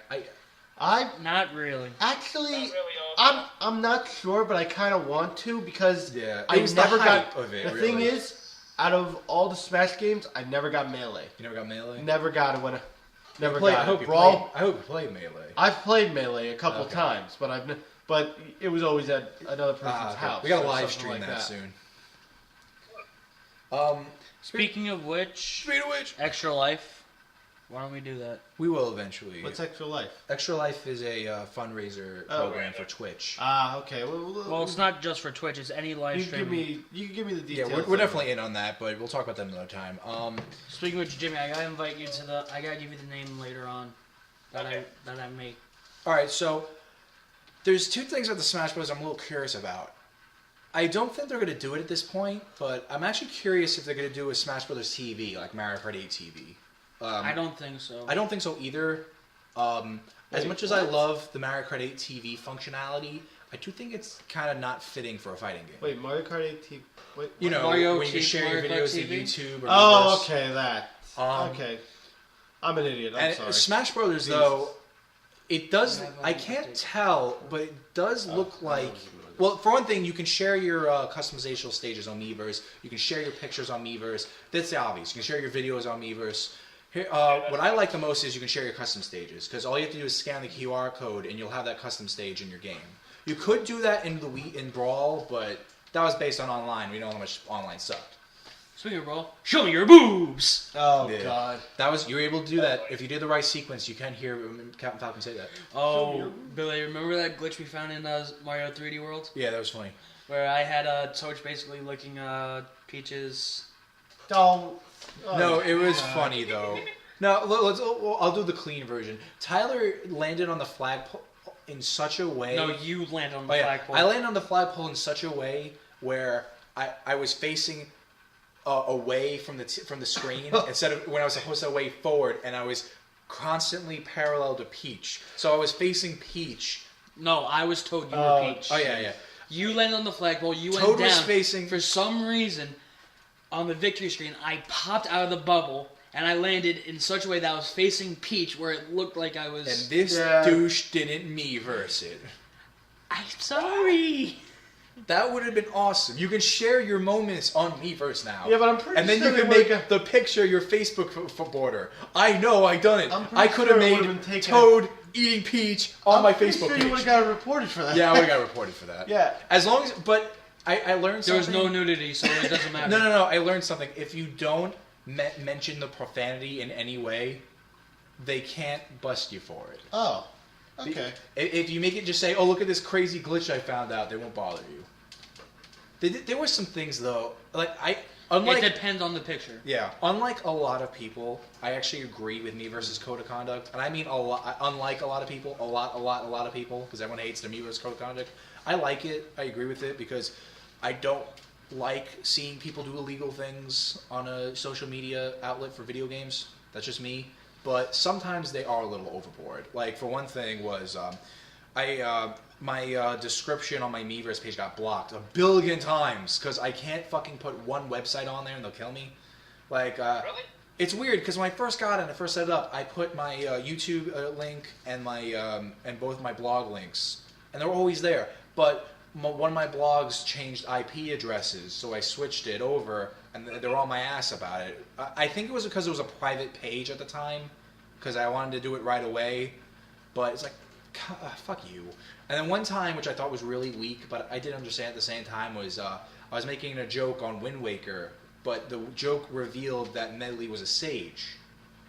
Not really. Actually, Not really awesome. I'm not sure, but I kind of want to because Yeah, I it was the never hype got. of it, The really. thing is, out of all the Smash games, I never got Melee. You never got Melee? Never got it when I never I got hope it. you Brawl. played. I hope you played Melee. I've played Melee a couple Okay. times, but it was always at another person's house. We got to or live something stream like that soon. Speaking of which, Speaking of which, Extra Life. Why don't we do that? we will eventually. What's Extra Life? Extra Life is a fundraiser program for Twitch. Okay. Well, it's not just for Twitch. It's any live You can stream. give me the Yeah, details. we're definitely in on that, but we'll talk about that another time. Speaking of which, Jimmy, I gotta invite you to the. I gotta give you the name later on. That Okay. I make. All right, so there's two things about the Smash Bros. I'm a little curious about. I don't think they're going to do it at this point, but I'm actually curious if they're going to do a Smash Bros. TV, like Mario Kart 8 TV. I don't think so. I don't think so either. As Wait, much as I what? love the Mario Kart 8 TV functionality, I do think it's kind of not fitting for a fighting game. Wait, Mario Kart 8 TV. Wait. You know, Mario when you can Kart share your Mario Kart videos to TV? YouTube or Oh, Miiverse. okay, that. Okay. I'm an idiot. I'm And sorry. Smash Brothers, Jesus. though, it does. Yeah, I can't tell, but it does look like. Well, for one thing, you can share your customizational stages on Miiverse. You can share your pictures on Miiverse. That's the obvious. You can share your videos on Miiverse. Here, what I like the most is you can share your custom stages because all you have to do is scan the QR code and you'll have that custom stage in your game. You could do that in in Brawl, but that was based on online. We know how much online sucked. Speaking of Brawl, show me your boobs. Oh Yeah. God. That was you were able to do that if you did the right sequence. You can hear Captain Falcon say that. Oh, Billy, remember that glitch we found in Mario 3D World Yeah, that was funny. where I had Torch basically licking Peach's. Don't. Oh, No, it was God. funny though. No, I'll do the clean version. Tyler landed on the flagpole in such a way. No, you landed on the Oh, yeah. flagpole. I landed on the flagpole in such a way where I was facing away from the screen instead of when I was supposed to way forward, and I was constantly parallel to Peach. So I was facing Peach. No, I was told you were Peach. Oh yeah. You landed on the flagpole. You went Toad down. was facing. For some reason, on the victory screen, I popped out of the bubble and I landed in such a way that I was facing Peach, where it looked like I was. And this Yeah. douche didn't Miiverse it. I'm sorry. That would have been awesome. You can share your moments on Miiverse now. Yeah, but I'm pretty And then sure you can they make would've the picture your Facebook border. I know, I done it. I'm pretty I could have sure it made would've been taken- Toad eating Peach on my pretty Facebook sure page. You would have got reported for that. Yeah, I would have got reported for that. Yeah. As long as, but I learned There something. was no nudity, so it doesn't matter. No. I learned something. If you don't mention the profanity in any way, they can't bust you for it. Oh. Okay. If you make it just say, "Oh, look at this crazy glitch I found out," they won't bother you. There were some things though, unlike It depends on the picture. yeah, unlike a lot of people, I actually agree with me versus code of conduct, and I mean a lot. Unlike a lot of people, a lot of people, because everyone hates the me versus code of conduct. I like it. I agree with it because I don't like seeing people do illegal things on a social media outlet for video games. That's just me. But sometimes they are a little overboard. Like for one thing was, my description on my Miiverse page got blocked 1 billion times because I can't fucking put one website on there and they'll kill me. Like, Really? it's weird because when I first got it and I first set it up, I put my YouTube link and my and both my blog links, and they were always there. But one of my blogs changed IP addresses, so I switched it over, and they were on my ass about it. I think it was because it was a private page at the time, because I wanted to do it right away. But it's like, fuck you. And then one time, which I thought was really weak, but I did understand at the same time, was I was making a joke on Wind Waker, but the joke revealed that Medley was a sage.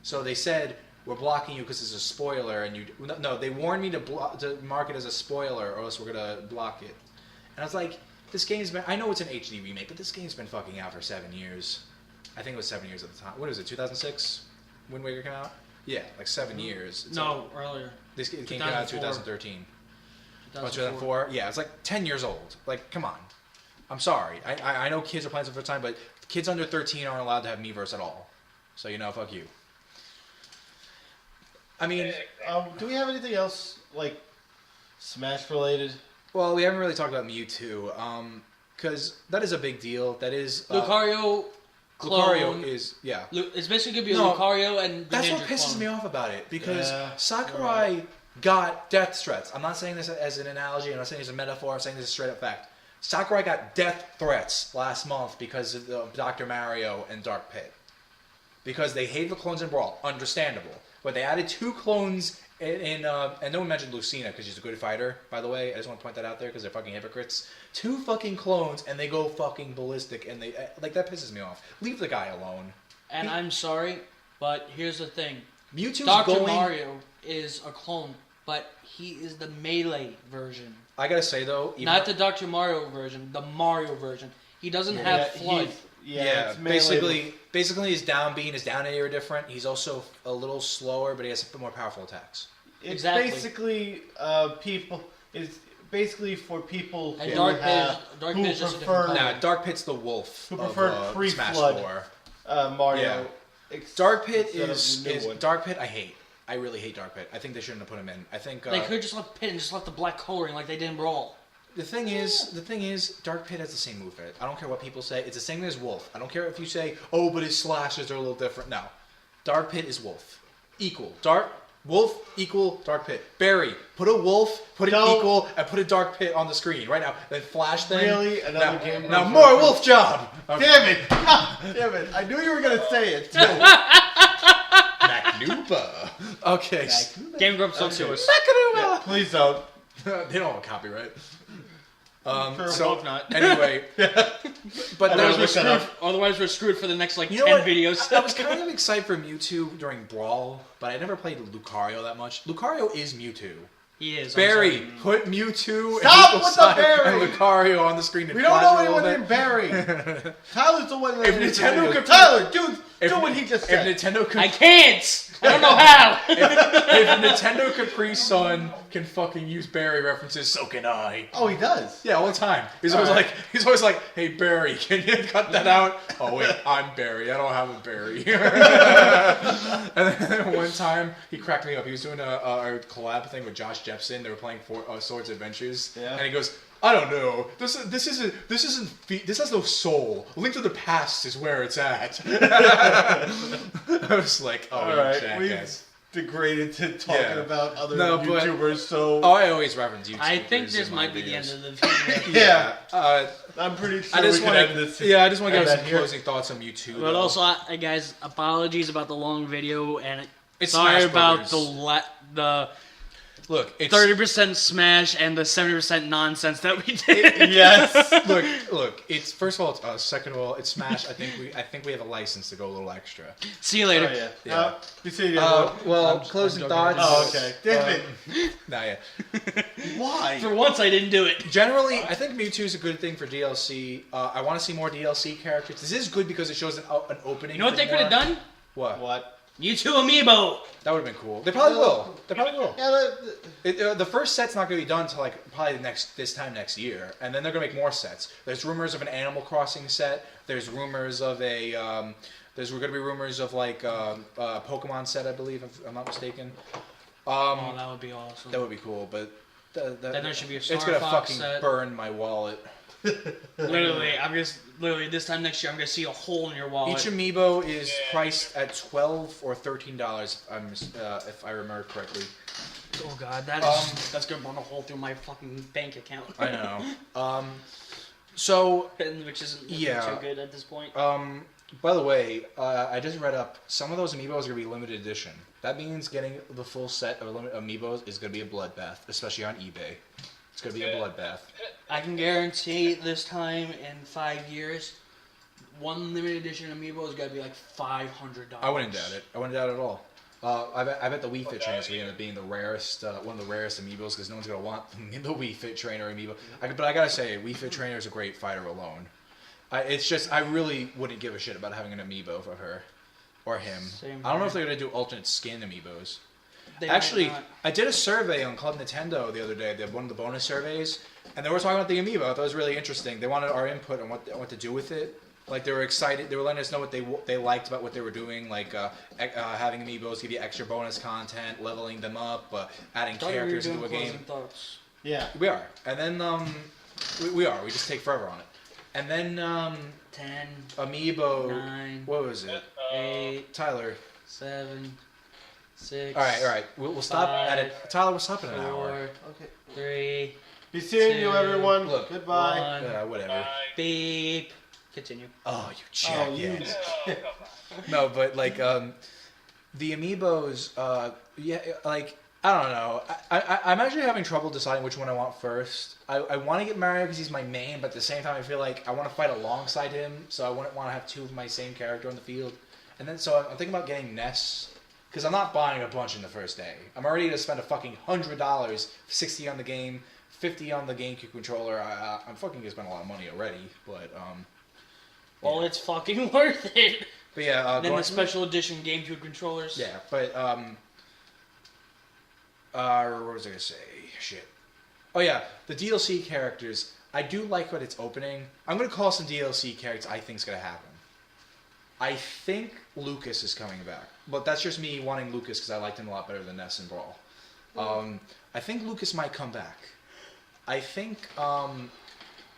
So they said, we're blocking you because it's a spoiler, and you... No, they warned me to mark it as a spoiler, or else we're going to block it. And I was like, this game's been... I know it's an HD remake, but this game's been fucking out for 7 years. I think it was 7 years at the time. What was it, 2006? Wind Waker came out? Yeah, like 7 years. It's No, earlier. this game came out in 2013. Oh, 2004? Yeah, it's like 10 years old. Like, come on. I'm sorry. I know kids are playing for the first time, but kids under 13 aren't allowed to have Miiverse at all. So, fuck you. I mean, Do we have anything else like Smash related? well, we haven't really talked about Mewtwo, because that is a big deal. That is... Lucario clone. Lucario is It's basically gonna be a No, Lucario and the That's Ninja what pisses clone. me off about it because Yeah, Sakurai got death threats. I'm not saying this as an analogy. I'm not saying this as a metaphor. I'm saying this as a straight up fact. Sakurai got death threats last month because of Dr. Mario and Dark Pit. Because they hate the clones in Brawl. Understandable. But they added 2 clones and no one mentioned Lucina because she's a good fighter, by the way. I just want to point that out there because they're fucking hypocrites. 2 fucking clones and they go fucking ballistic and they like that pisses me off. Leave the guy alone. And I'm sorry, but here's the thing. Mewtwo's Dr. going... Mario is a clone, but he is the Melee version. I gotta say though, even Not the Dr. Mario version, the Mario version. He doesn't have Flood. it's melee. Basically his down B and his down A are different. He's also a little slower, but he has more powerful attacks. It's Exactly. basically people. It's basically for people And who Dark have Pit who is just a different prefer color. Now, Dark Pit's the wolf who of prefer Smash pre-flood 4. Mario. Dark Pit instead of is the new one. Dark Pit. I hate. I really hate Dark Pit. I think they shouldn't have put him in. I think They could have just left Pit and just left the black coloring like they did in Brawl. the thing is, Dark Pit has the same move fit. I don't care what people say. It's the same as Wolf. I don't care if you say, oh, but his slashes are a little different. No, Dark Pit is Wolf. Equal. Wolf equal Dark Pit. Barry, put a Wolf, put it equal, and put a Dark Pit on the screen right now. Then flash them. Really? Another game? Now more Wolf job. Okay. Damn it! Damn it! I knew you were gonna say it. Macnuba. Okay. Game Grumps, don't sue us. Yeah, please don't. They don't have a copyright. Sure, So hope not. anyway, but I that will look that up. Otherwise, we're screwed for the next like You 10 know what? videos. I was kind of excited for Mewtwo during Brawl, but I never played Lucario that much. Lucario is Mewtwo. He is. I'm Barry, sorry. put Mewtwo Stop and with the Barry! and Lucario on the screen. And We don't flash know it a anyone little named bit. Barry. Tyler's the one that If Nintendo could- Tyler, do If- what he just If said. Nintendo could, I can't! I don't know how! if Nintendo Capri Sun can fucking use Barry references, so can I. Oh, he does. Yeah, all the time. He's always Alright. like, "Hey Barry, can you cut that out?" Oh wait, I'm Barry. I don't have a Barry. And then one time he cracked me up. He was doing a collab thing with Josh Jepson. They were playing Swords Adventures, Yeah. and he goes, "I don't know. This has no soul. Link to the Past is where it's at." I was like, "Oh, All you right, jackass." we've degraded to talking Yeah. about other No, but- YouTubers. So Oh, I always reference YouTube. I think this might be the end of the video. yeah, Uh, I'm pretty sure I just we want can end this. to. Yeah, I just want to end give that some here. closing thoughts on YouTube. But though. also, guys, apologies about the long video, and It's sorry Smash about Brothers. the Look, it's 30% Smash and the 70% nonsense that we did. Yes. Look. It's first of all, it's us. Second of all, it's Smash. I think we have a license to go a little extra. See you later. Oh yeah. Yeah. You see, Well, closing thoughts. Oh, okay. Damn it. Nah, yeah. Why? For once, I didn't do it. Generally, I think Mewtwo is a good thing for DLC. I want to see more DLC characters. This is good because it shows an opening. You know what they could have done? What? What? YouTube Amiibo. That would have been cool. They probably will. They probably will. Yeah, The first set's not going to be done until like probably this time next year, and then they're going to make more sets. There's rumors of an Animal Crossing set. There's rumors of a there's going to be rumors of like a Pokemon set, I believe, if I'm not mistaken. Oh, that would be awesome. That would be cool, but Then there should be a it's Star gonna Fox fucking set. burn my wallet. Literally, this time next year, I'm gonna see a hole in your wallet. Each amiibo is priced at $12 or $13. If I remember correctly. Oh god, that's gonna burn a hole through my fucking bank account. I know. So Which isn't looking Yeah. too good at this point. by the way, I just read up. Some of those amiibos are gonna be limited edition. That means getting the full set of amiibos is gonna be a bloodbath, especially on eBay. It's gonna be a bloodbath. I can guarantee this time in 5 years, one limited edition amiibo is gonna be like $500. I wouldn't doubt it. I wouldn't doubt it at all. I bet the Wii Fit Trainer is going to end up being the rarest, one of the rarest amiibos because no one's going to want the Wii Fit Trainer amiibo. But I gotta say, Wii Fit Trainer is a great fighter alone. It's just I really wouldn't give a shit about having an amiibo for her or him. Same I don't know here. if they're going to do alternate skin amiibos. They might Actually, not. I did a survey on Club Nintendo the other day. They had one of the bonus surveys, and they were talking about the amiibo. I thought it was really interesting. They wanted our input on what to do with it. Like they were excited. They were letting us know what they liked about what they were doing. Like having amiibos give you extra bonus content, leveling them up, adding Thought we were characters doing into a game. closing thoughts. Yeah. We are, and then we are. We just take forever on it. And then 10, Amiibo. 9, What was it? 8, Tyler. 7, 6. All right. We'll stop at it. 5, Tyler, we'll stop at 4, an hour. Okay. 3, Be seeing you, 2, everyone. Look, Goodbye. 1. Whatever. Beep. Continue. Oh, you check. Oh, you. Yeah. No, but like the amiibos, like I don't know. I'm actually having trouble deciding which one I want first. I want to get Mario because he's my main, but at the same time I feel like I want to fight alongside him, so I wouldn't want to have two of my same character on the field. And then so I'm thinking about getting Ness because I'm not buying a bunch in the first day. I'm already gonna spend a fucking $100, 60 on the game, 50 on the GameCube controller. I'm fucking gonna spend a lot of money already, but Well, it's fucking worth it. But yeah, And then the special edition GameCube controllers. Yeah, but what was I gonna say? Shit. Oh yeah, the DLC characters. I do like what it's opening. I'm gonna call some DLC characters I think's gonna happen. I think Lucas is coming back, but that's just me wanting Lucas because I liked him a lot better than Ness and Brawl. I think Lucas might come back. I think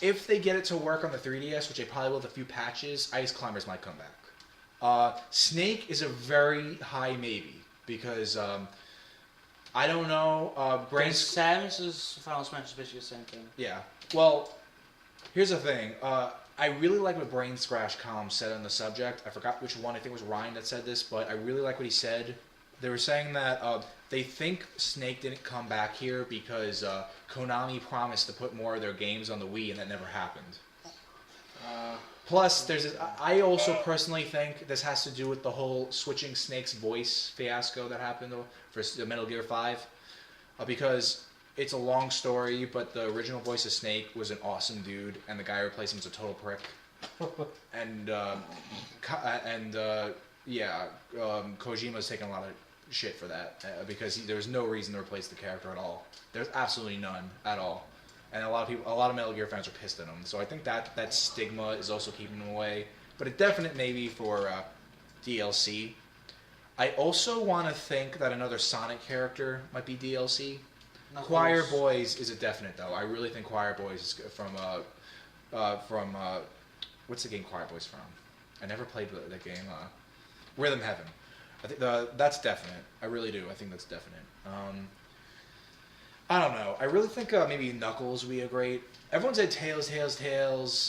if they get it to work on the 3DS, which they probably will with a few patches, Ice Climbers might come back. Snake is a very high maybe because I don't know. Samus's Final Smash is basically the same thing. Yeah. Well, here's the thing. I really like what Brain Scratch Com said on the subject. I forgot which one. I think it was Ryan that said this, but I really like what he said. They were saying that they think Snake didn't come back here because Konami promised to put more of their games on the Wii, and that never happened. Plus, there's I also personally think this has to do with the whole switching Snake's voice fiasco that happened for Metal Gear 5. Because it's a long story, but the original voice of Snake was an awesome dude, and the guy replacing him was a total prick. Kojima's taking a lot of shit for that because there was no reason to replace the character at all. There's absolutely none at all. And a lot of Metal Gear fans are pissed at him. So I think that stigma is also keeping him away. But a definite maybe for DLC. I also want to think that another Sonic character might be DLC. Knuckles. Choir Boys is a definite though. I really think Choir Boys is from what's the game Choir Boys from? I never played that game. Rhythm Heaven. I think that's definite. I really do. I think that's definite. I don't know. I really think maybe Knuckles would be a great. Everyone said Tails,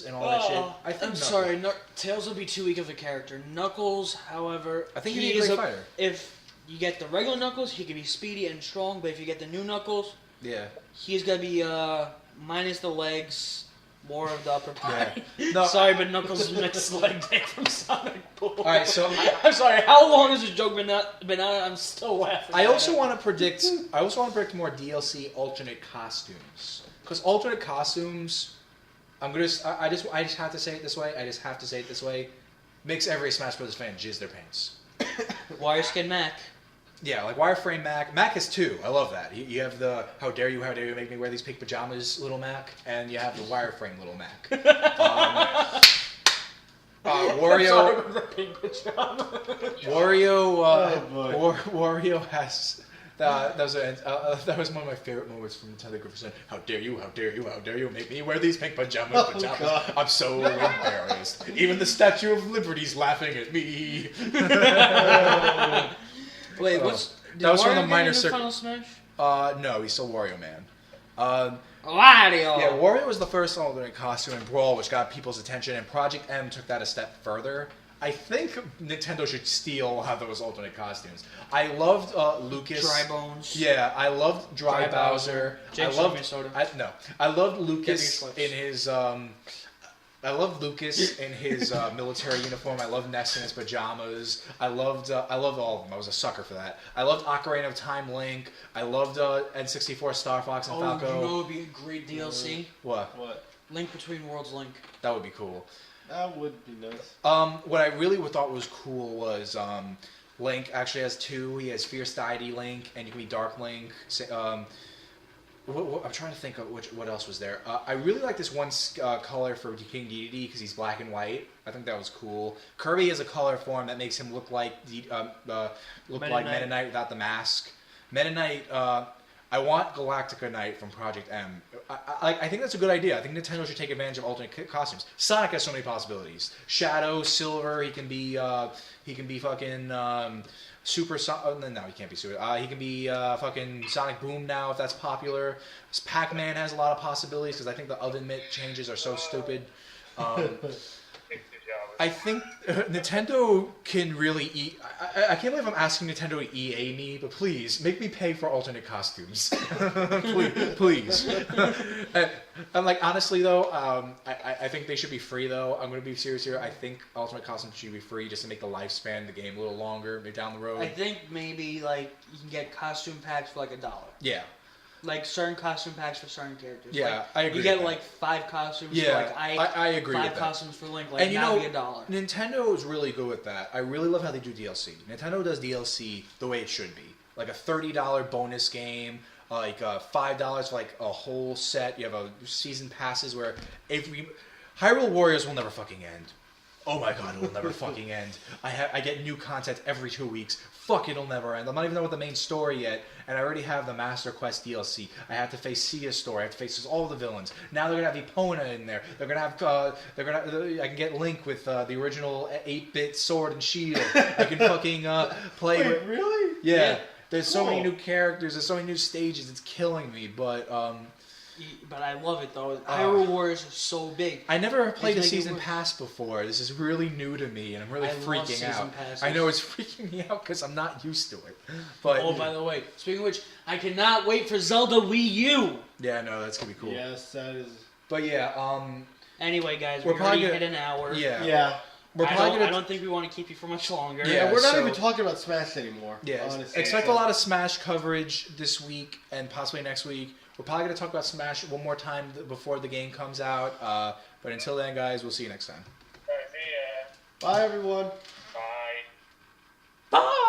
and all that shit. I think I'm sorry, Tails would be too weak of a character. Knuckles, however, I think he's a great fighter. If you get the regular Knuckles, he can be speedy and strong. But if you get the new Knuckles, yeah, he's gonna be minus the legs, more of the upper body. Yeah. No, sorry, but Knuckles is next leg day from Sonic Boom. All right, so I'm sorry. How long has this joke been out? I'm still laughing. I also want to predict more DLC alternate costumes because alternate costumes. I just have to say it this way. Makes every Smash Bros. Fan jizz their pants. Wire Skin Mac. Yeah, like Wireframe Mac. Mac has two. I love that. You have the how dare you make me wear these pink pajamas little Mac, and you have the Wireframe little Mac. Wario. Wario has. That was one of my favorite moments from Nintendo Griffin. How dare you make me wear these pink pajamas? I'm so embarrassed. Even the Statue of Liberty's laughing at me. Wait, that was from the minor circuit. circuit. Final Smash? No, he's still Wario Man. Wario. Yeah, Wario was the first alternate costume in Brawl, which got people's attention, and Project M took that a step further. I think Nintendo should steal a lot of those alternate costumes. I loved Lucas. Dry Bones. Yeah, I loved Dry Bowser. I loved Lucas in his. I loved Lucas in his military uniform. I loved Ness in his pajamas. I loved all of them. I was a sucker for that. I loved Ocarina of Time Link. I loved N64 Star Fox and Falco. You know, it would be a great DLC. What? Link Between Worlds Link. That would be cool. That would be nice. What I really thought was cool was Link actually has two. He has Fierce Deity Link, and you can be Dark Link. I'm trying to think of what else was there. I really like this one color for King Dedede because he's black and white. I think that was cool. Kirby has a color form that makes him look like Meta Knight without the mask. Meta Knight. I want Galactica Knight from Project M. I think that's a good idea. I think Nintendo should take advantage of alternate costumes. Sonic has so many possibilities. Shadow, Silver, he can be fucking Super. No, he can't be Super. He can be fucking Sonic Boom now if that's popular. Pac-Man has a lot of possibilities because I think the oven mitt changes are so stupid. I think Nintendo can really eat. I can't believe I'm asking Nintendo to EA me, but please make me pay for alternate costumes. please. I'm like, honestly though, I think they should be free though. I'm going to be serious here. I think alternate costumes should be free just to make the lifespan of the game a little longer, maybe down the road. I think maybe like you can get costume packs for like $1. Yeah. Like certain costume packs for certain characters. Yeah, like, I agree. You get with like 5 costumes for that. like Ike. I agree 5 with that. costumes for Link. Like And you that'd know, be $1. Nintendo is really good with that. I really love how they do DLC. Nintendo does DLC the way it should be. Like a $30 bonus game, like $5 for like a whole set. You have a season passes where Hyrule Warriors will never fucking end. Oh my god, it will never fucking end. I get new content every 2 weeks. Fuck, it'll never end. I'm not even done with the main story yet, and I already have the Master Quest DLC. I have to face Sia's story. I have to face all the villains. Now they're gonna have Epona in there. They're gonna have. I can get Link with the original 8-bit sword and shield. I can fucking play. Wait, really? Yeah. There's so many Cool. new characters. There's so many new stages. It's killing me, but. But I love it though. Hyrule Warriors is so big. I never played a It's season making- pass before. This is really new to me, and I'm really I love freaking season out. passes. I know it's freaking me out because I'm not used to it. But Oh, by the way, speaking of which, I cannot wait for Zelda Wii U. yeah, no, that's gonna be cool. Yes, that is. But yeah, Anyway, guys, We're we're already probably hit an hour. yeah, Yeah. We're I probably don't, I gonna. don't think we want to keep you for much longer. Yeah, We're not so- even talking about Smash anymore. Yeah, honestly. expect So- a lot of Smash coverage this week and possibly next week. We're probably gonna talk about Smash one more time before the game comes out. But until then, guys, we'll see you next time. Alright, see ya. Bye, everyone. Bye. Bye.